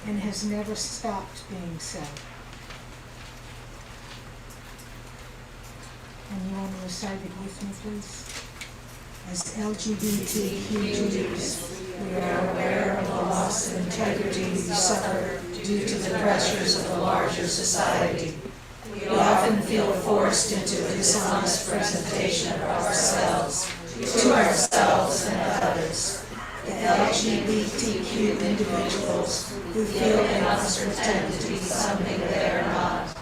and has never stopped being so. And you want to recite it with me, please? As LGBTQ Jews, we are aware of the loss of integrity we suffer due to the pressures of the larger society. We often feel forced into a dishonest presentation of ourselves, to ourselves and others. The LGBTQ individuals who feel they must pretend to be something they are not.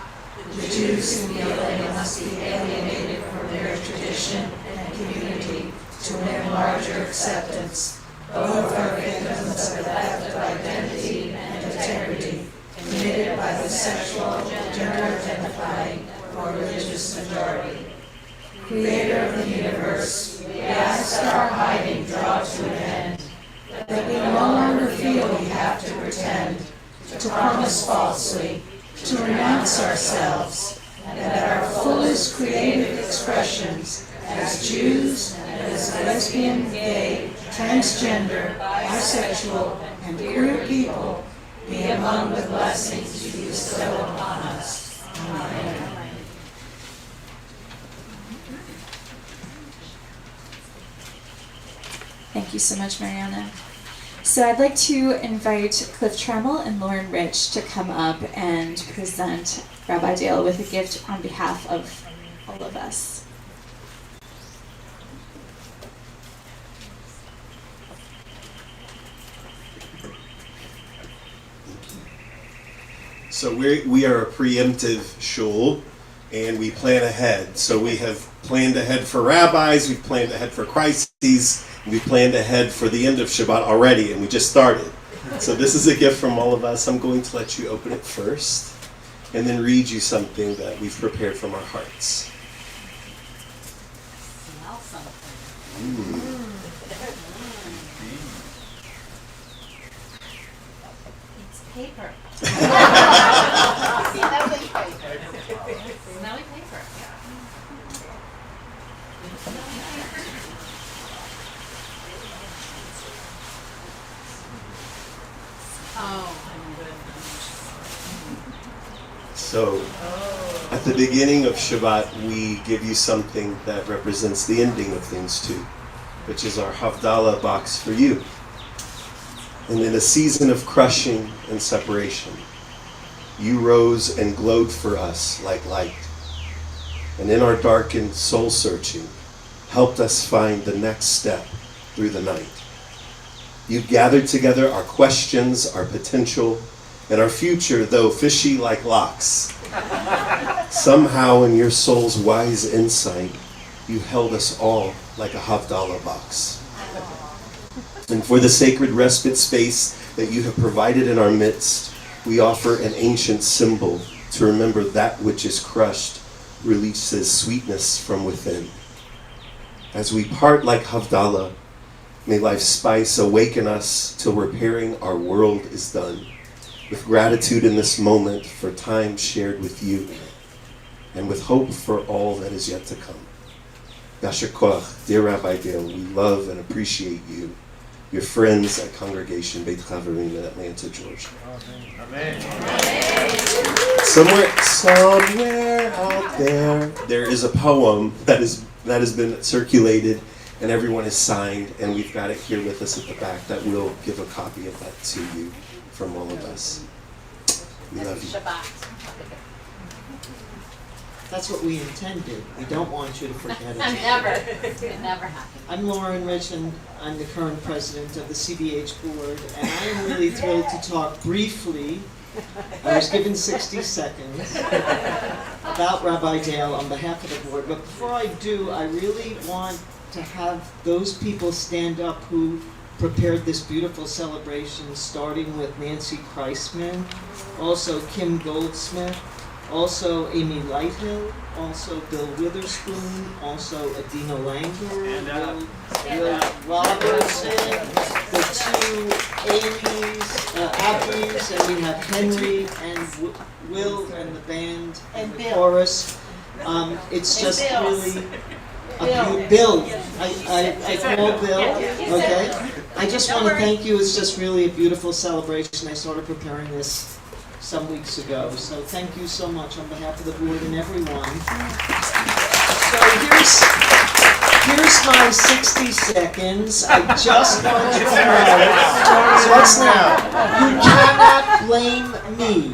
The Jews who feel they must be alienated from their tradition and community to win larger acceptance. Both are victims of the theft of identity and integrity committed by the sexual, gender-identifying, or religious majority. Creator of the universe, we ask that our hiding draw to an end, that we no longer feel we have to pretend, to promise falsely, to renounce ourselves, and that our fullest creative expressions as Jews and as lesbian, gay, transgender, bisexual, and queer people be among the blessings you bestow upon us. Amen.
Thank you so much, Mariana. So I'd like to invite Cliff Trammell and Lauren Rich to come up and present Rabbi Dayle with a gift on behalf of all of us.
So we are a preemptive shul, and we plan ahead. So we have planned ahead for rabbis, we've planned ahead for crises, and we planned ahead for the end of Shabbat already, and we just started. So this is a gift from all of us. I'm going to let you open it first, and then read you something that we've prepared from our hearts.
Smell something. It's paper. Smelly paper. Smelly paper. Oh, I'm good.
So at the beginning of Shabbat, we give you something that represents the ending of things too, which is our Havdalah box for you. And in a season of crushing and separation, you rose and glowed for us like light. And in our darkened soul searching, helped us find the next step through the night. You gathered together our questions, our potential, and our future, though fishy like locks. Somehow in your soul's wise insight, you held us all like a Havdalah box. And for the sacred respite space that you have provided in our midst, we offer an ancient symbol to remember that which is crushed releases sweetness from within. As we part like Havdalah, may life's spice awaken us till repairing our world is done. With gratitude in this moment for time shared with you, and with hope for all that is yet to come. Yasher Koach, dear Rabbi Dayle, we love and appreciate you, your friends at Congregation Beit Chaverim in Atlanta, Georgia.
Amen.
Somewhere out there is a poem that has been circulated, and everyone has signed, and we've got it here with us at the back that we'll give a copy of that to you from all of us. We love you.
That's what we intended. We don't want you to forget it.
It never happened.
I'm Lauren Rich, and I'm the current president of the CBH board, and I am really thrilled to talk briefly
I was given 60 seconds about Rabbi Dayle on behalf of the board. But before I do, I really want to have those people stand up who prepared this beautiful celebration, starting with Nancy Kreisman, also Kim Goldsmith, also Amy Lighthill, also Bill Witherspoon, also Adina Langer, Will Robertson, the two Amy's, Abby's, and we have Henry and Will and the band and the chorus. It's just really Bill. I call Bill. Okay. I just want to thank you. It's just really a beautiful celebration. I started preparing this some weeks ago. So thank you so much on behalf of the board and everyone. So here's my 60 seconds. I just want you to know. So what's now? You cannot blame me.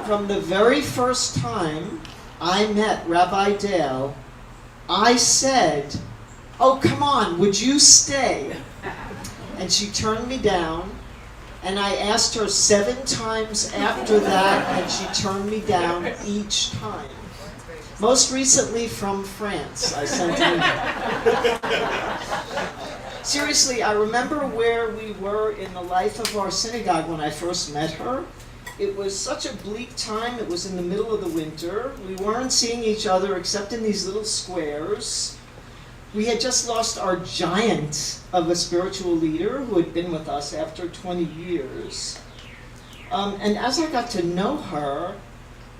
From the very first time I met Rabbi Dayle, I said, "Oh, come on, would you stay?" And she turned me down. And I asked her 7 times after that, and she turned me down each time. Most recently from France, I sent her. Seriously, I remember where we were in the life of our synagogue when I first met her. It was such a bleak time. It was in the middle of the winter. We weren't seeing each other except in these little squares. We had just lost our giant of a spiritual leader who had been with us after 20 years. And as I got to know her,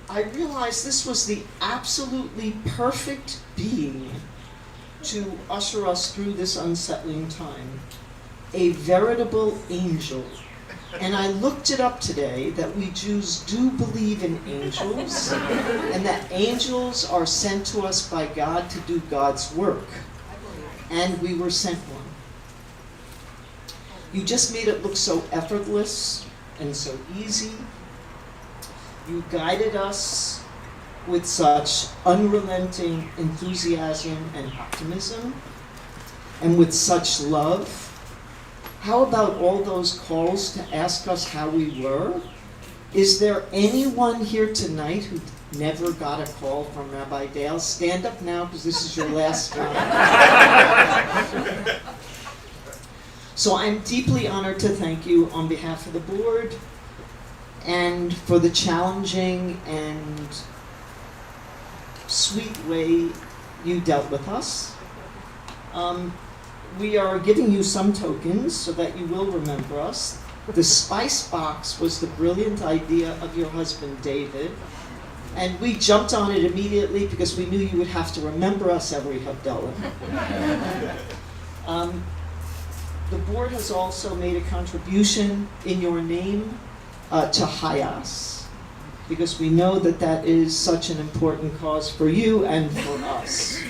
I realized this was the absolutely perfect being to usher us through this unsettling time. A veritable angel. And I looked it up today that we Jews do believe in angels, and that angels are sent to us by God to do God's work. And we were sent one. You just made it look so effortless and so easy. You guided us with such unrelenting enthusiasm and optimism, and with such love. How about all those calls to ask us how we were? Is there anyone here tonight who never got a call from Rabbi Dayle? Stand up now, because this is your last time. So I'm deeply honored to thank you on behalf of the board and for the challenging and sweet way you dealt with us. We are giving you some tokens so that you will remember us. The spice box was the brilliant idea of your husband, David. And we jumped on it immediately because we knew you would have to remember us every Havdalah. The board has also made a contribution in your name to Hayas, because we know that that is such an important cause for you and for us.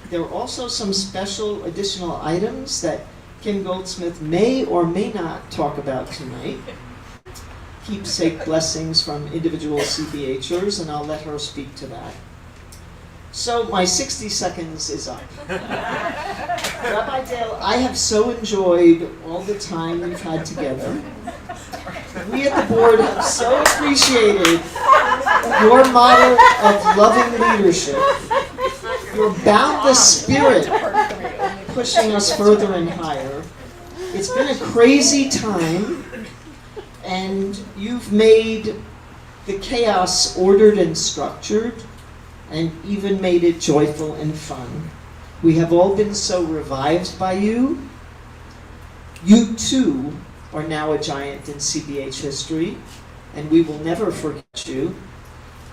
There are also some special additional items that Kim Goldsmith may or may not talk about tonight. Keepsake blessings from individual CBHers, and I'll let her speak to that. So my 60 seconds is up. Rabbi Dayle, I have so enjoyed all the time we've had together. We at the board have so appreciated your model of loving leadership, your boundless spirit pushing us further and higher. It's been a crazy time, and you've made the chaos ordered and structured, and even made it joyful and fun. We have all been so revived by you. You too are now a giant in CBH history, and we will never forget you.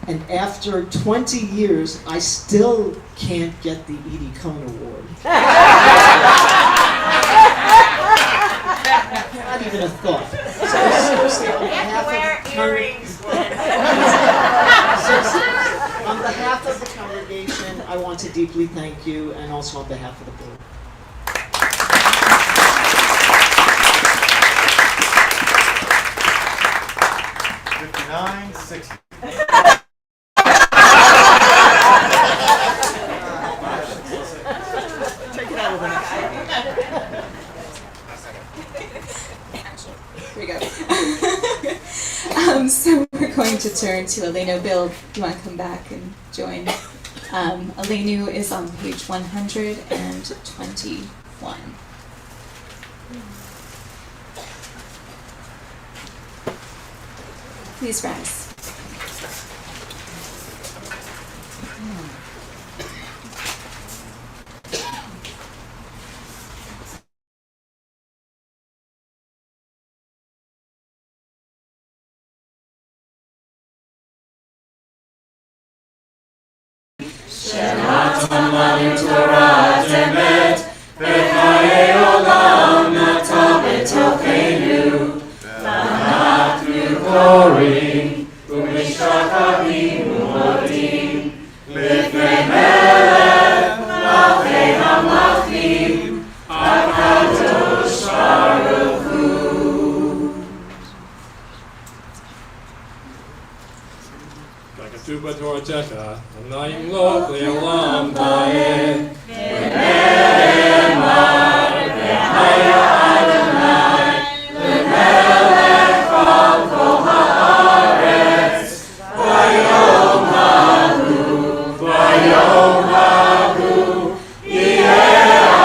And after 20 years, I still can't get the Edie Cohen Award. Not even a thought. So seriously, on behalf of the congregation, I want to deeply thank you, and also on behalf of the board.
$59.60.
Take it out of the next
Here we go.
So we're going to turn to Elenu. Bill, you want to come back and join? Elenu is on page 121. Please rise.
Shemata Torah Temet, Bechaye Olam Nata B'Tocheinu, V'Anachnu Korim, U'Mishachachim U'Modim, Lifnei Melech, Malchei HaMlachim, HaKadosh Baruch Hu.
ככתוב בתורתך, הנעים לו לעולם ועד.
ונאמר, והיה אדוני למלך על כל הארץ, ביום ההוא יהיה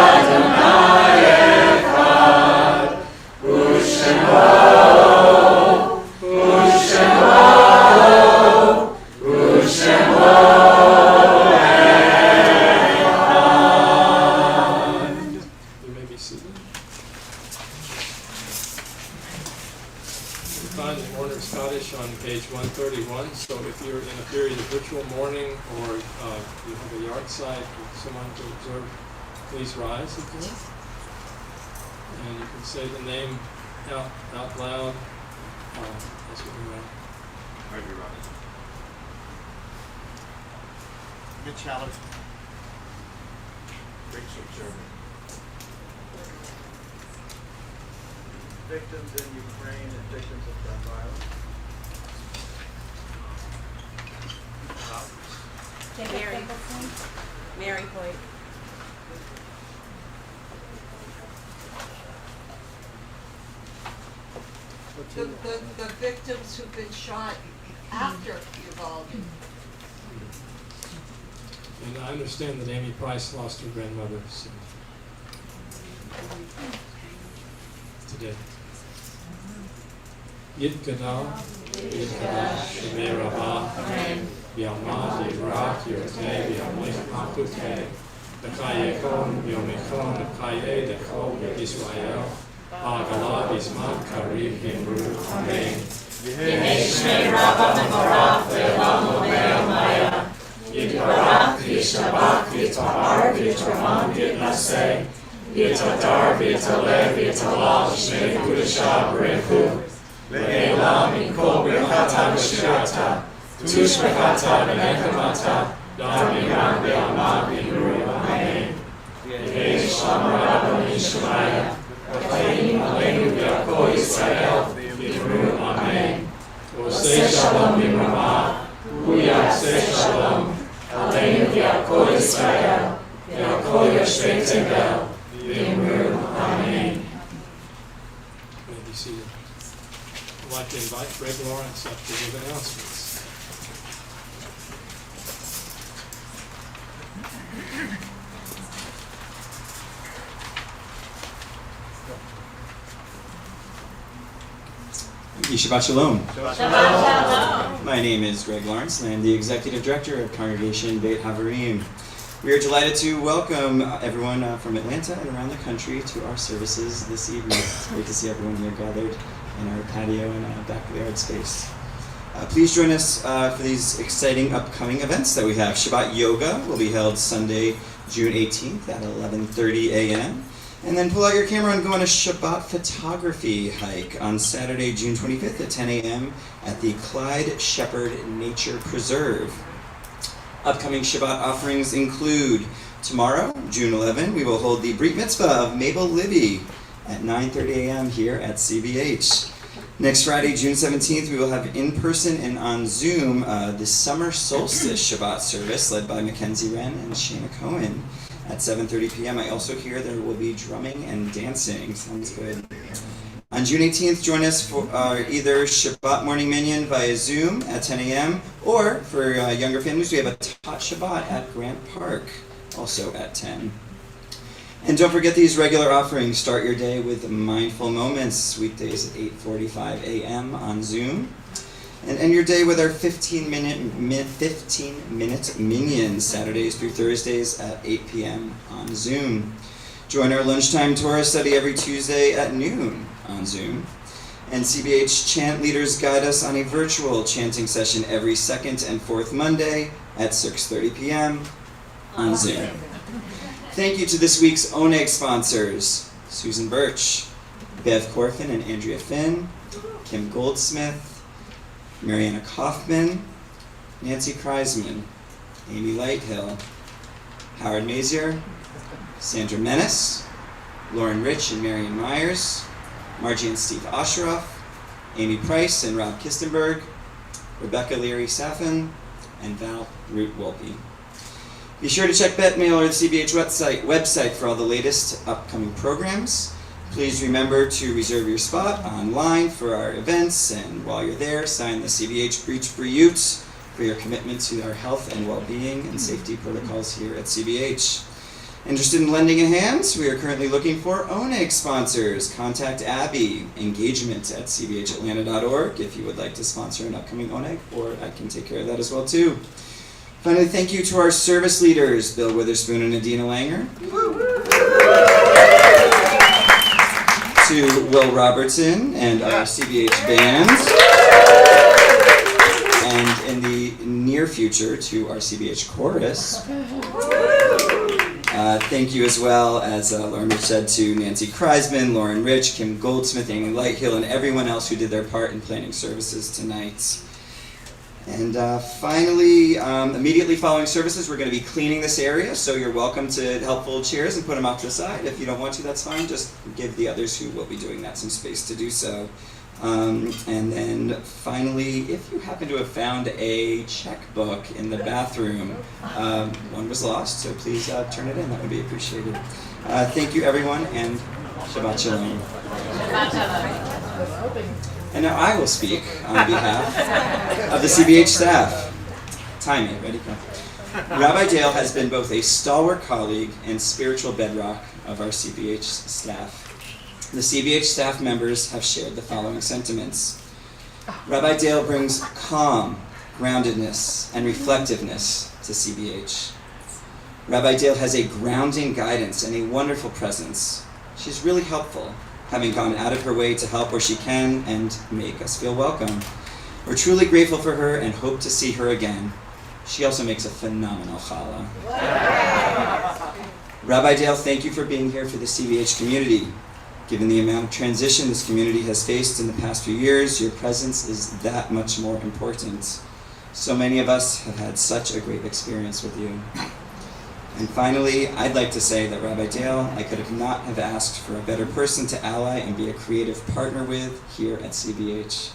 אדוני אחד, ושמו
You may be seated. You find the Mourner Scottish on page 131, so if you're in a period of ritual mourning or you have a yard site with someone to observe, please rise if you will. And you can say the name out loud as we go around.
Harvey Robin.
Mitch Haller.
Rachel German.
Victims in Ukraine and victims of gun violence.
Mary Hoyt. The victims who've been shot after Uvalde.
And I understand that Amy Price lost her grandmother today. Yitkadal, Shemei Rabbah, Yamad, Yirak, Yotei, Yamlich, Maputei, Nekayekon, Yomikon, Nekaye, Dekol, Yisrael, Hagalah, Bisman, Karim, Himru, Amen.
Yehi Shmei Rabbah Mevorach, Ve'elam Omer Maya, Yitbarach, Yishabach, Yitahar, Yitraman, Yitnaseh, Yitadar, Yitaleh, Yitalal, Shnei Kudashah, Berechu, Le'elam, Mikol, Berchata, V'shirata, Tush Berchata, V'nechamata, Dar Miran, Ve'amad, V'imru, Amen. Yehi Shalom Rabba Mishmaya, V'chaim Aleinu V'yakol Yisrael, V'imru, Amen. Oseh Shalom V'imramah, Uyaseh Shalom, Aleinu V'yakol Yisrael, V'yakol Yoshvei Tevel, V'imru, Amen.
You may be seated. I'd like to invite Greg Lawrence up to give announcements.
Shabbat Shalom.
Shabbat Shalom.
My name is Greg Lawrence, and I'm the Executive Director of Congregation Beit Havarim. We are delighted to welcome everyone from Atlanta and around the country to our services this evening. It's great to see everyone here gathered in our patio and backyard space. Please join us for these exciting upcoming events that we have. Shabbat Yoga will be held Sunday, June 18th at 11:30 a.m. And then pull out your camera and go on a Shabbat photography hike on Saturday, June 25th at 10 a.m. at the Clyde Shepherd Nature Preserve. Upcoming Shabbat offerings include tomorrow, June 11, we will hold the Brit Mitzvah of Mabel Libby at 9:30 a.m. here at CVH. Next Friday, June 17th, we will have in person and on Zoom the Summer Solstice Shabbat service led by Mackenzie Wren and Shana Cohen at 7:30 p.m. I also hear there will be drumming and dancing. Sounds good. On June 18th, join us for either Shabbat morning minyan via Zoom at 10 a.m. or for younger families, we have a Tot Shabbat at Grant Park, also at 10. And don't forget these regular offerings. Start your day with mindful moments, weekdays at 8:45 a.m. on Zoom. And end your day with our 15-minute minions, Saturdays through Thursdays at 8 p.m. on Zoom. Join our lunchtime Torah study every Tuesday at noon on Zoom. And CBH chant leaders guide us on a virtual chanting session every second and fourth Monday at 6:30 p.m. on Zoom. Thank you to this week's Oneg sponsors, Susan Birch, Bev Corfin and Andrea Finn, Kim Goldsmith, Mariana Kaufman, Nancy Kreisman, Amy Lighthill, Howard Mazier, Sandra Menace, Lauren Rich and Marion Myers, Margie and Steve Osheroff, Amy Price and Rob Kistenberg, Rebecca Leary Saffin, and Val Root Wolpe. Be sure to check BetMail or the CBH website for all the latest upcoming programs. Please remember to reserve your spot online for our events, and while you're there, sign the CBH Breach for Utes for your commitment to our health and well-being and safety protocols here at CBH. Interested in lending a hand? We are currently looking for Oneg sponsors. Contact Abby, engagement@cbhatlanta.org if you would like to sponsor an upcoming Oneg, or I can take care of that as well too. Finally, thank you to our service leaders, Bill Witherspoon and Adina Langer. To Will Robertson and our CBH band. And in the near future, to our CBH chorus. Thank you as well, as Lauren Rich said, to Nancy Kreisman, Lauren Rich, Kim Goldsmith, Amy Lighthill, and everyone else who did their part in planning services tonight. And finally, immediately following services, we're going to be cleaning this area, so you're welcome to help fold chairs and put them off to the side. If you don't want to, that's fine. Just give the others who will be doing that some space to do so. And then finally, if you happen to have found a checkbook in the bathroom, one was lost, so please turn it in. That would be appreciated. Thank you, everyone, and Shabbat Shalom.
Shabbat Shalom.
And now I will speak on behalf of the CBH staff. Timing, ready, go. Rabbi Dayle has been both a stalwart colleague and spiritual bedrock of our CBH staff. The CBH staff members have shared the following sentiments. Rabbi Dayle brings calm, groundedness, and reflectiveness to CBH. Rabbi Dayle has a grounding guidance and a wonderful presence. She's really helpful, having gone out of her way to help where she can and make us feel welcome. We're truly grateful for her and hope to see her again. She also makes a phenomenal challah. Rabbi Dayle, thank you for being here for the CBH community. Given the amount of transition this community has faced in the past few years, your presence is that much more important. So many of us have had such a great experience with you. And finally, I'd like to say that Rabbi Dayle, I could have not have asked for a better person to ally and be a creative partner with here at CBH.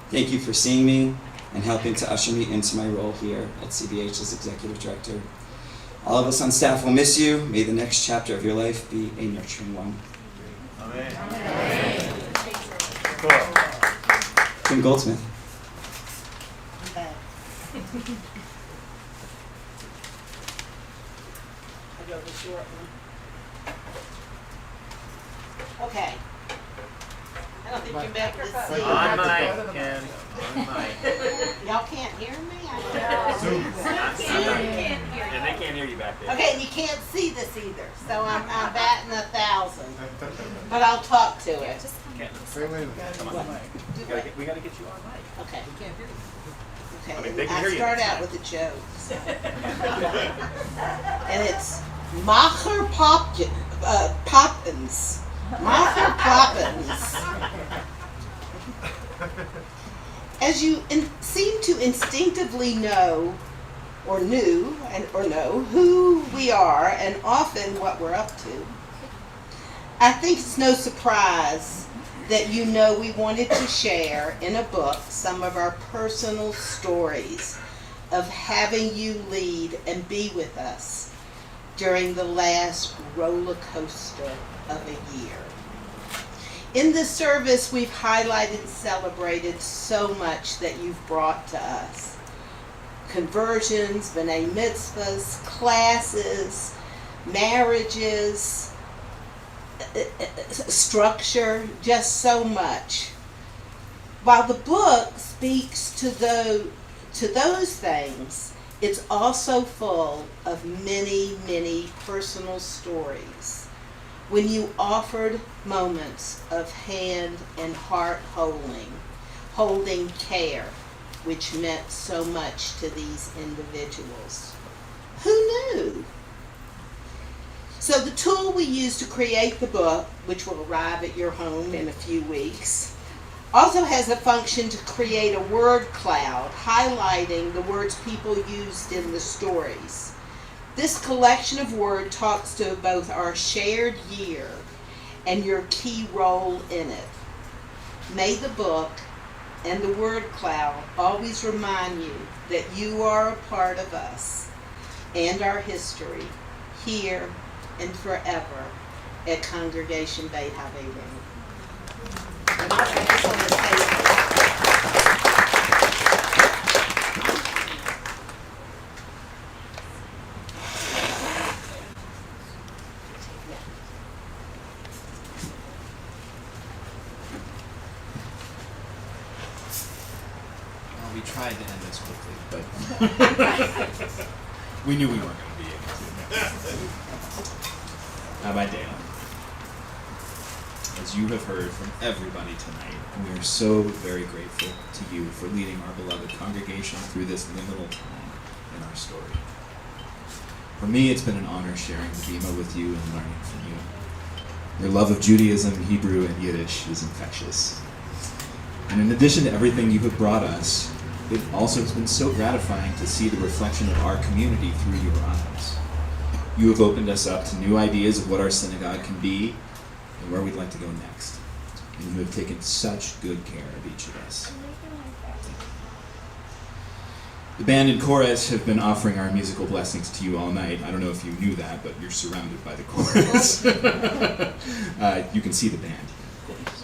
Thank you for seeing me and helping to usher me into my role here at CBH as Executive Director. All of us on staff will miss you. May the next chapter of your life be a nurturing one.
Amen.
Amen. Kim Goldsmith.
I go the short one. Okay. I don't think you meant to see.
On mic, Ken. On mic.
Y'all can't hear me?
Zoom.
And
they can't hear you back there.
Okay, and you can't see this either, so I'm batting 1,000. But I'll talk to it.
Ken, come on. We gotta get you on mic.
Okay.
We can't hear you.
Okay,
I mean, they can
I
hear you.
start out with a joke. And it's Macher Poppins. Macher Poppins. As you seem to instinctively know, or knew, or know who we are and often what we're up to, I think it's no surprise that you know we wanted to share in a book some of our personal stories of having you lead and be with us during the last roller coaster of a year. In this service, we've highlighted and celebrated so much that you've brought to us. Conversions, b'nai mitzvahs, classes, marriages, structure, just so much. While the book speaks to those things, it's also full of many, many personal stories. When you offered moments of hand and heart holding care, which meant so much to these individuals. Who knew? So the tool we use to create the book, which will arrive at your home in a few weeks, also has a function to create a word cloud highlighting the words people used in the stories. This collection of words talks to both our shared year and your key role in it. May the book and the word cloud always remind you that you are a part of us and our history here and forever at Congregation Beit Haverim. And I'll put this on the table.
We tried to end this quickly, but we knew we weren't going to be able to. Rabbi Dayle, as you have heard from everybody tonight, we are so very grateful to you for leading our beloved congregation through this liminal time in our story. For me, it's been an honor sharing the Bima with you and learning from you. Your love of Judaism, Hebrew, and Yiddish is infectious. And in addition to everything you have brought us, it also has been so gratifying to see the reflection of our community through your eyes. You have opened us up to new ideas of what our synagogue can be and where we'd like to go next. And you have taken such good care of each of us. The band and chorus have been offering our musical blessings to you all night. I don't know if you knew that, but you're surrounded by the chorus. You can see the band here, of course.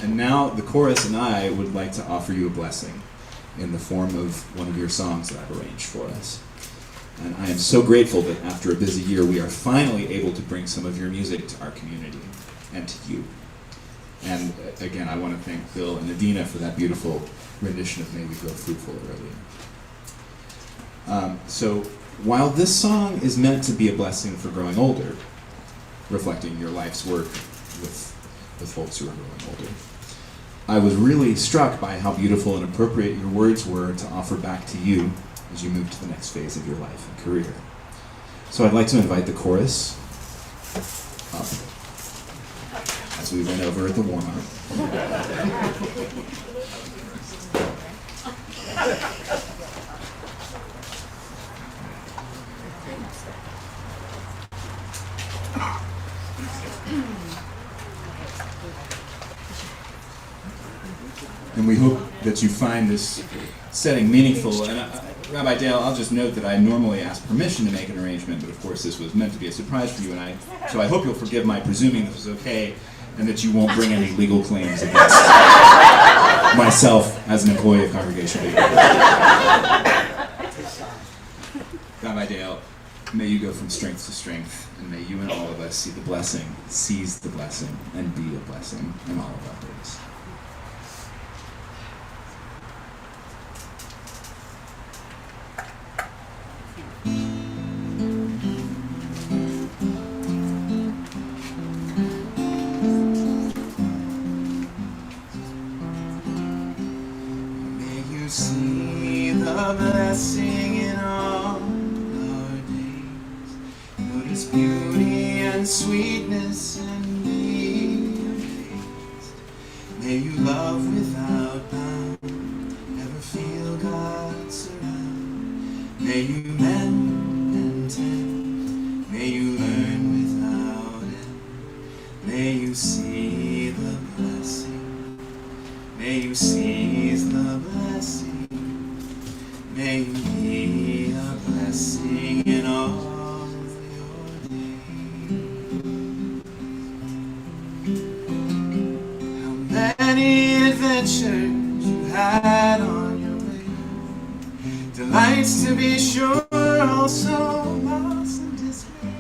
And now the chorus and I would like to offer you a blessing in the form of one of your songs that I've arranged for us. And I am so grateful that after a busy year, we are finally able to bring some of your music to our community and to you. And again, I want to thank Bill and Adina for that beautiful rendition of May We Grow Fruitful earlier. So while this song is meant to be a blessing for growing older, reflecting your life's work with folks who are growing older, I was really struck by how beautiful and appropriate your words were to offer back to you as you move to the next phase of your life and career. So I'd like to invite the chorus up as we went over at the warm-up. And we hope that you find this setting meaningful. And Rabbi Dayle, I'll just note that I normally ask permission to make an arrangement, but of course this was meant to be a surprise for you, so I hope you'll forgive my presuming this was okay, and that you won't bring any legal claims against myself as an employee of Congregation Beit Rabbi Dayle, may you go from strength to strength, and may you and all of us see the blessing, seize the blessing, and be a blessing in all of our days.
See the blessing in all our days. Notice beauty and sweetness and be amazed. May you love without bound, never feel God surround. May you mend and tend, may you learn without end. May you see the blessing, may you seize the blessing. May you be a blessing in all of your days. that on your way. Delights to be sure, also loss and dismay.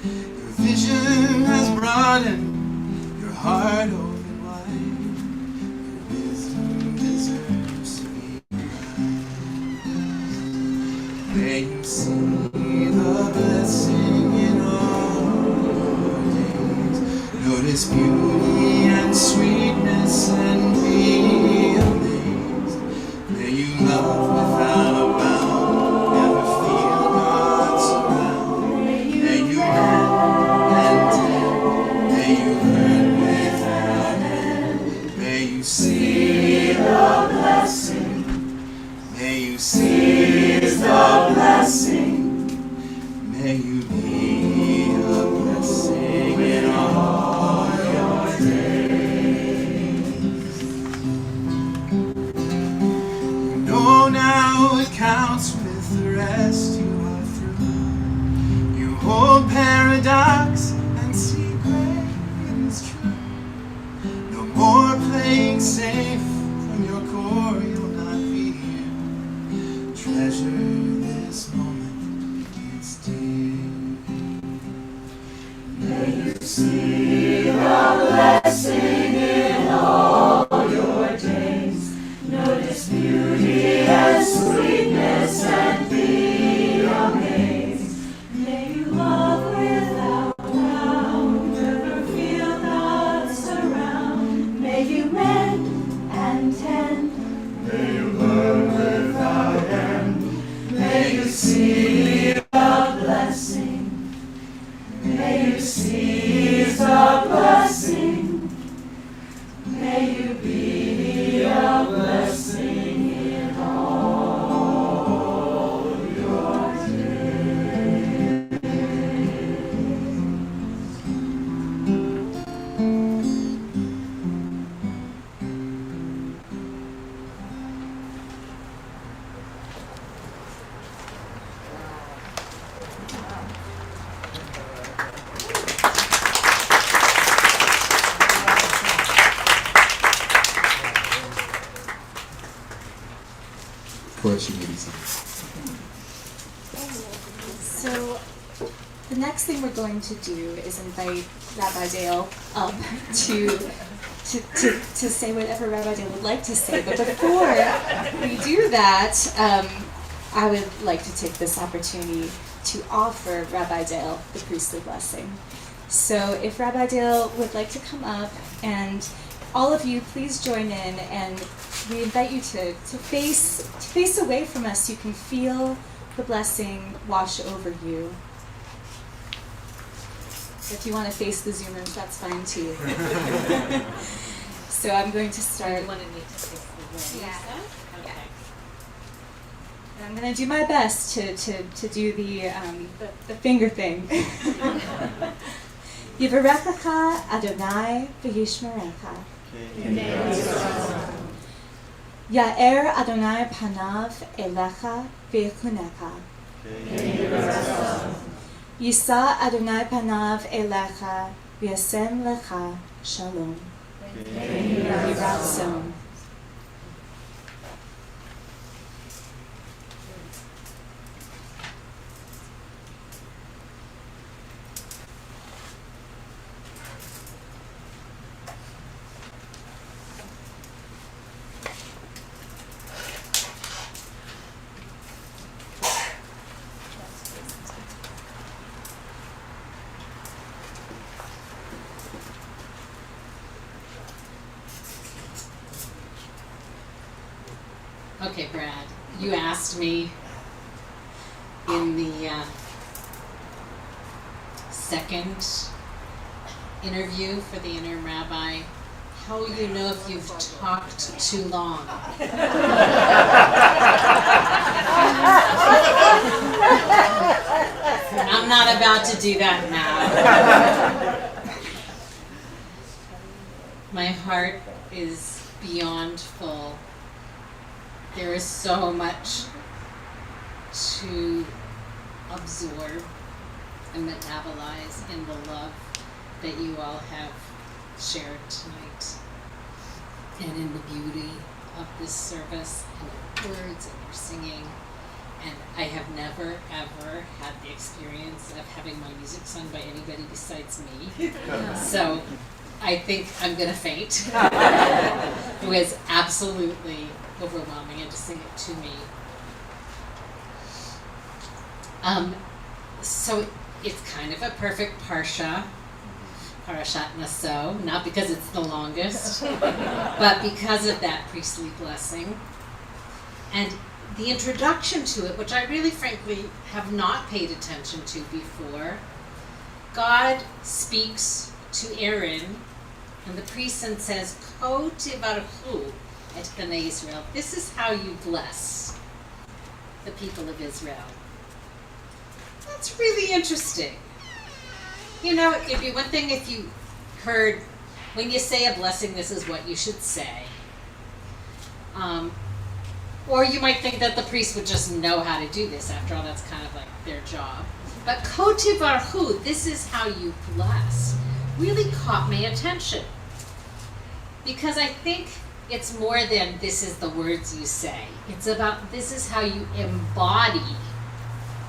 Your vision has broadened, your heart open wide. Your wisdom deserves to be praised. May you see the blessing in all your days. Notice beauty and sweetness and be amazed. May you love without a bound, never feel God's surround. May you learn and tend, may you learn without end. May you see the blessing, may you seize the blessing. May you be a blessing in all your days. You know now it counts with the rest you are through. You hold paradox and see great is true. No more playing safe from your core, you'll not be here. Treasure this moment, it's dear. May you see the blessing in all your days. Notice beauty and sweetness and be amazed. May you love without bound, never feel God's surround. May you mend and tend, may you learn without end. May you see the blessing, may you seize the blessing. May you be a blessing in all your days.
Of course, you need some.
So the next thing we're going to do is invite Rabbi Dayle up to say whatever Rabbi Dayle would like to say. But before we do that, I would like to take this opportunity to offer Rabbi Dayle the priestly blessing. So if Rabbi Dayle would like to come up, and all of you please join in, and we invite you to face away from us so you can feel the blessing wash over you. If you want to face the Zoomers, that's fine too. So I'm going to start.
You want to need to face the way.
Yeah.
Okay.
And I'm going to do my best to do the finger thing. Yivarechecha Adonai v'yishmerecha. Ya'er Adonai panav elecha v'yichunecha. Yisa Adonai panav elecha v'yasem lecha shalom. Yiratzon.
Okay, Brad, you asked me in the second interview for the interim rabbi how you know if you've talked too long. I'm not about to do that now. My heart is beyond full. There is so much to absorb and metabolize in the love that you all have shared tonight, and in the beauty
of this service and your words and your singing. And I have never, ever had the experience of having my music sung by anybody besides me. So I think I'm going to faint. It was absolutely overwhelming, and to sing it to me. So it's kind of a perfect Parashat Naso, not because it's the longest, but because of that priestly blessing. And the introduction to it, which I really frankly have not paid attention to before, God speaks to Aaron and the priest and says, Ko tivarchu et bnei Israel. This is how you bless the people of Israel. That's really interesting. You know, it'd be one thing if you heard, when you say a blessing, this is what you should say. Or you might think that the priest would just know how to do this. After all, that's kind of like their job. But Ko tivarchu, this is how you bless, really caught my attention. Because I think it's more than this is the words you say. It's about this is how you embody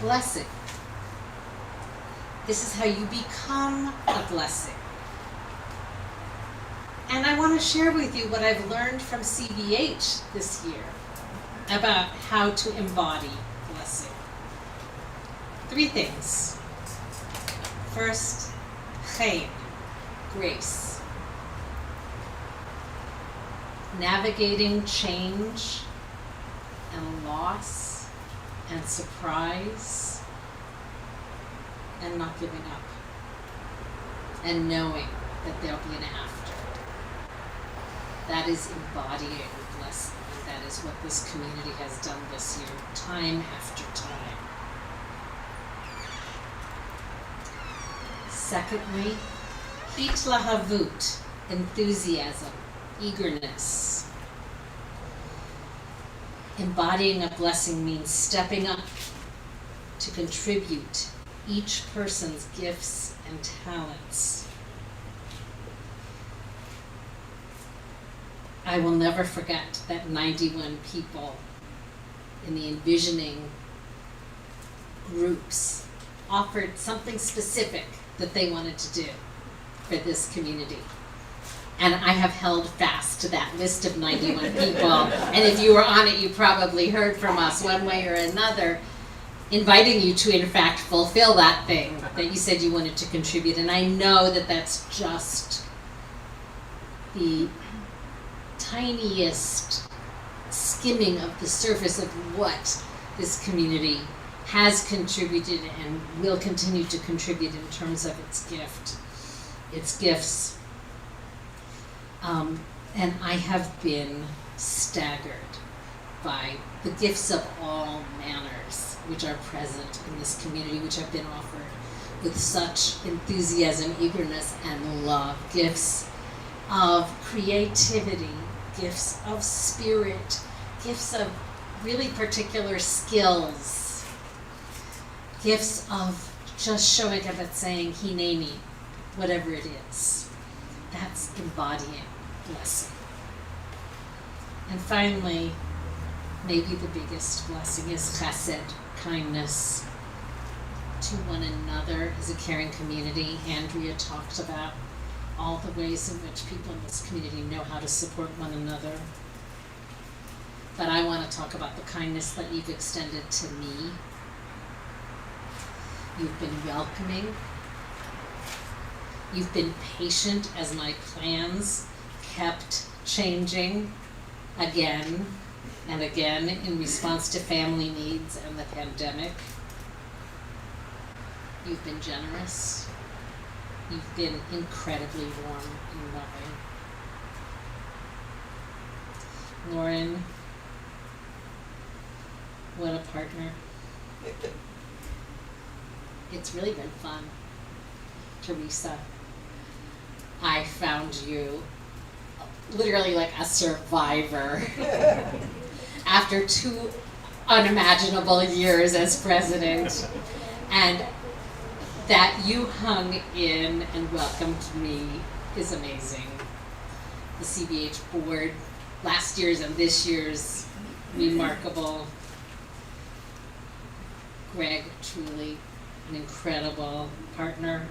blessing. This is how you become a blessing. And I want to share with you what I've learned from CBH this year about how to embody blessing. 3 things. First, chaim, grace. Navigating change and loss and surprise and not giving up and knowing that there'll be an after. That is embodying blessing. That is what this community has done this year, time after time. Secondly, hitlahavut, enthusiasm, eagerness. Embodying a blessing means stepping up to contribute each person's gifts and talents. I will never forget that 91 people in the envisioning groups offered something specific that they wanted to do for this community. And I have held fast to that list of 91 people. And if you were on it, you probably heard from us one way or another, inviting you to, in fact, fulfill that thing that you said you wanted to contribute. And I know that that's just the tiniest skimming of the surface of what this community has contributed and will continue to contribute in terms of its gifts. And I have been staggered by the gifts of all manners which are present in this community, which have been offered with such enthusiasm, eagerness, and love. Gifts of creativity, gifts of spirit, gifts of really particular skills, gifts of just showing up and saying, Hineni, whatever it is. That's embodying blessing. And finally, maybe the biggest blessing is chesed, kindness to one another as a caring community. Andrea talked about all the ways in which people in this community know how to support one another. But I want to talk about the kindness that you've extended to me. You've been welcoming. You've been patient as my plans kept changing again and again in response to family needs and the pandemic. You've been generous. You've been incredibly warm and loving. Lauren, what a partner. It's really been fun. Teresa, I found you literally like a survivor after 2 unimaginable years as president, and that you hung in and welcomed me is amazing. The CBH board last year's and this year's remarkable. Greg, truly an incredible partner.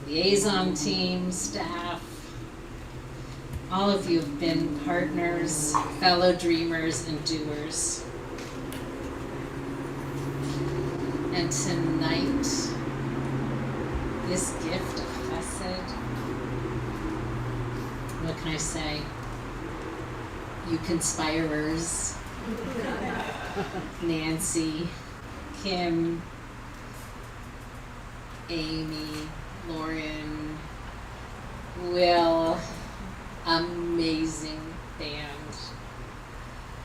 Liaison team, staff, all of you have been partners, fellow dreamers, and doers. And tonight, this gift of chesed, what can I say? You conspirers, Nancy, Kim, Amy, Lauren, Will, amazing band,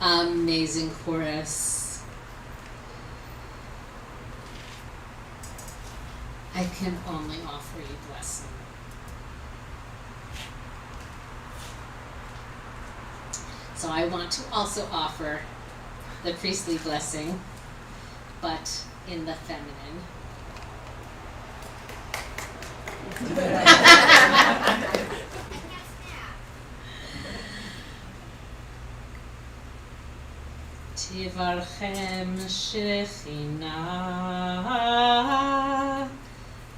amazing chorus. I can only offer you blessing. So I want to also offer the priestly blessing, but in the feminine. Tivarchem Shechina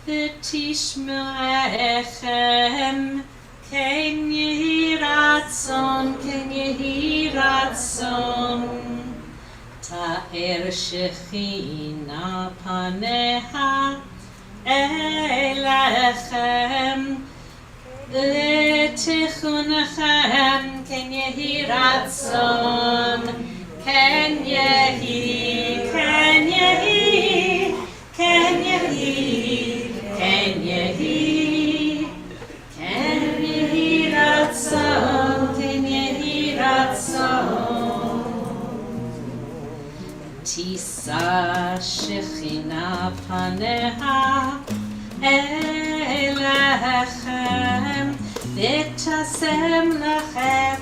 v'tishmerechem ken yehi ratzon ta'er Shechina paneha elechem v'tichunechem ken yehi ratzon Ken yehi ratzon Tisa shechina paneha elechem v'tasem lachem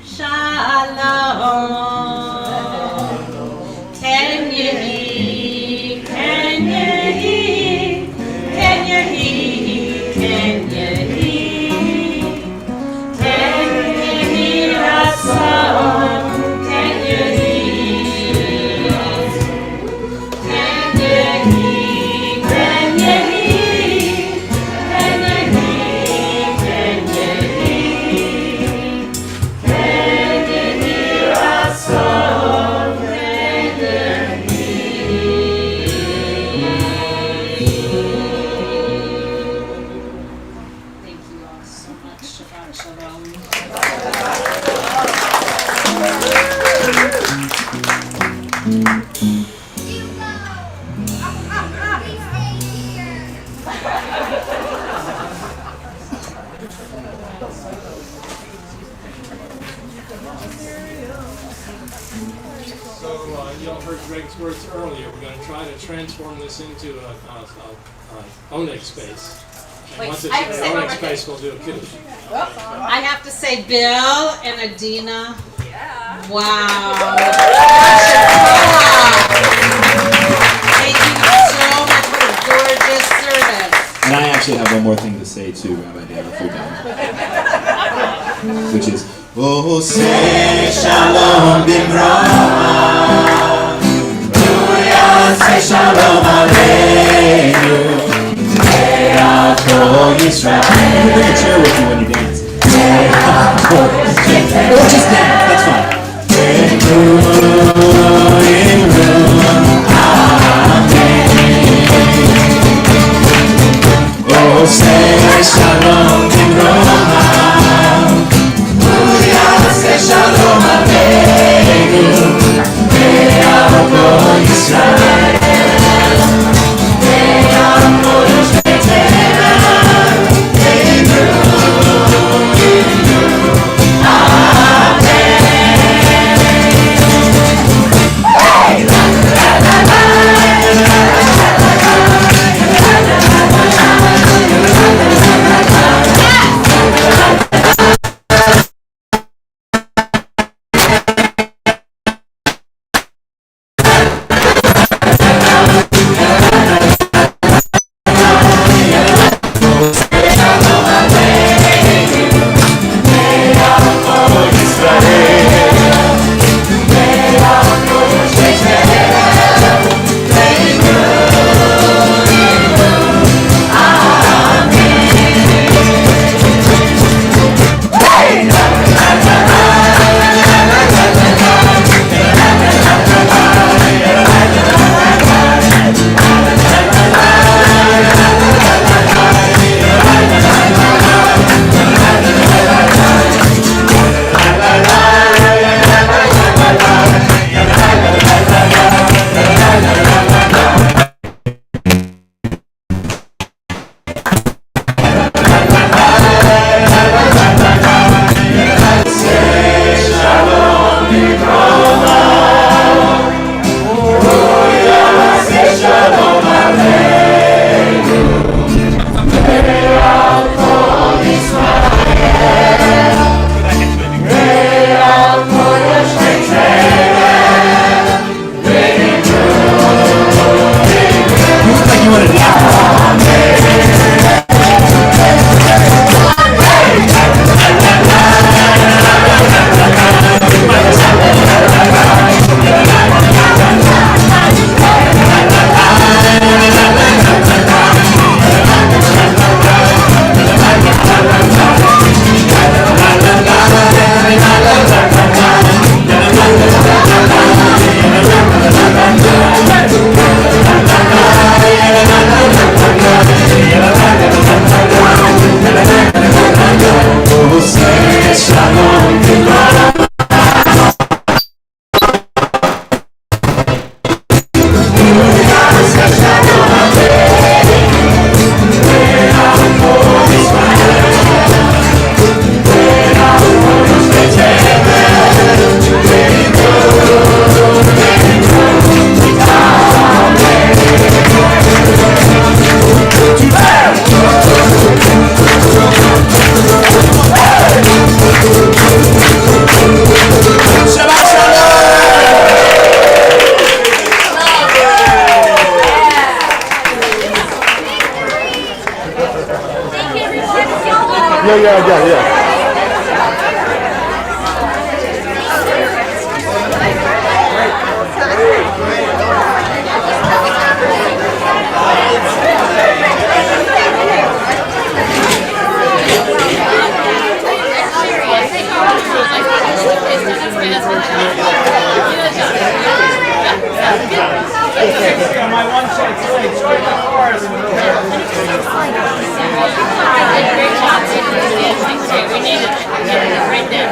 Shalom. Can you hear? Can you hear? Can you hear? Can you hear? Can you hear our song? Can you hear? Can you hear? Can you hear? Can you hear? Can you
Y'all heard Greg's words earlier. We're going to try to transform this into a Oneg space. And
Wait,
once it's
I
in
have to
an
say one
Oneg
more
space,
thing.
we'll do a kiddush.
I have to say, Bill and Adina. Yeah. Wow. Thank you so much for a gorgeous service.
And I actually have one more thing to say to Rabbi Dayle if you're done. Which is, Oh, say shalom bimra. Say shalom aleinu. Be'achol Yisrael. You can bring a chair with you when you dance. Or just dance, that's fine. Oh, say shalom bimra. Say shalom aleinu. Be'achol Yisrael. Amen.
My one chance, join the chorus.
Great job. We needed it. Right there.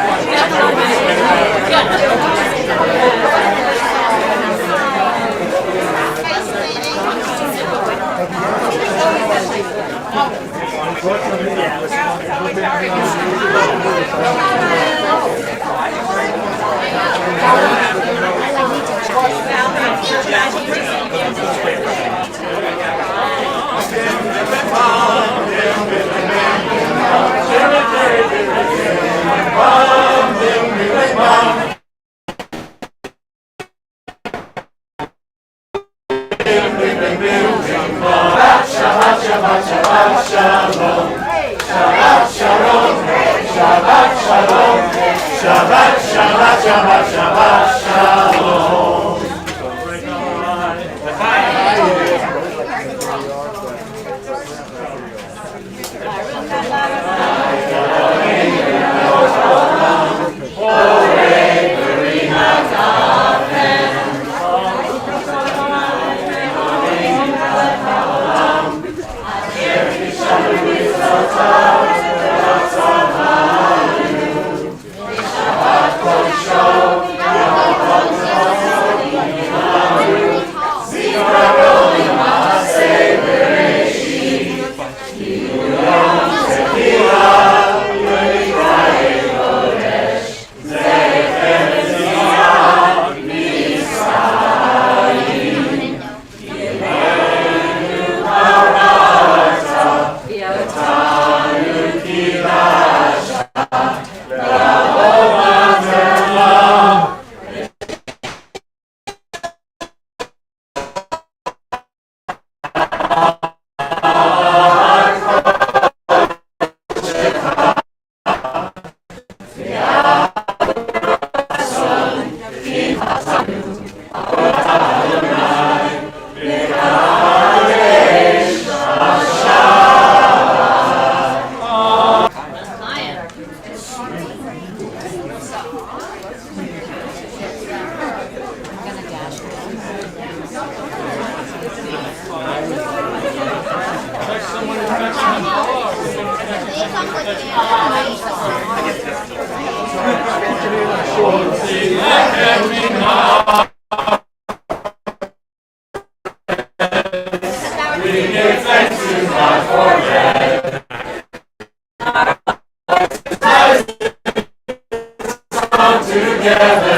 Together.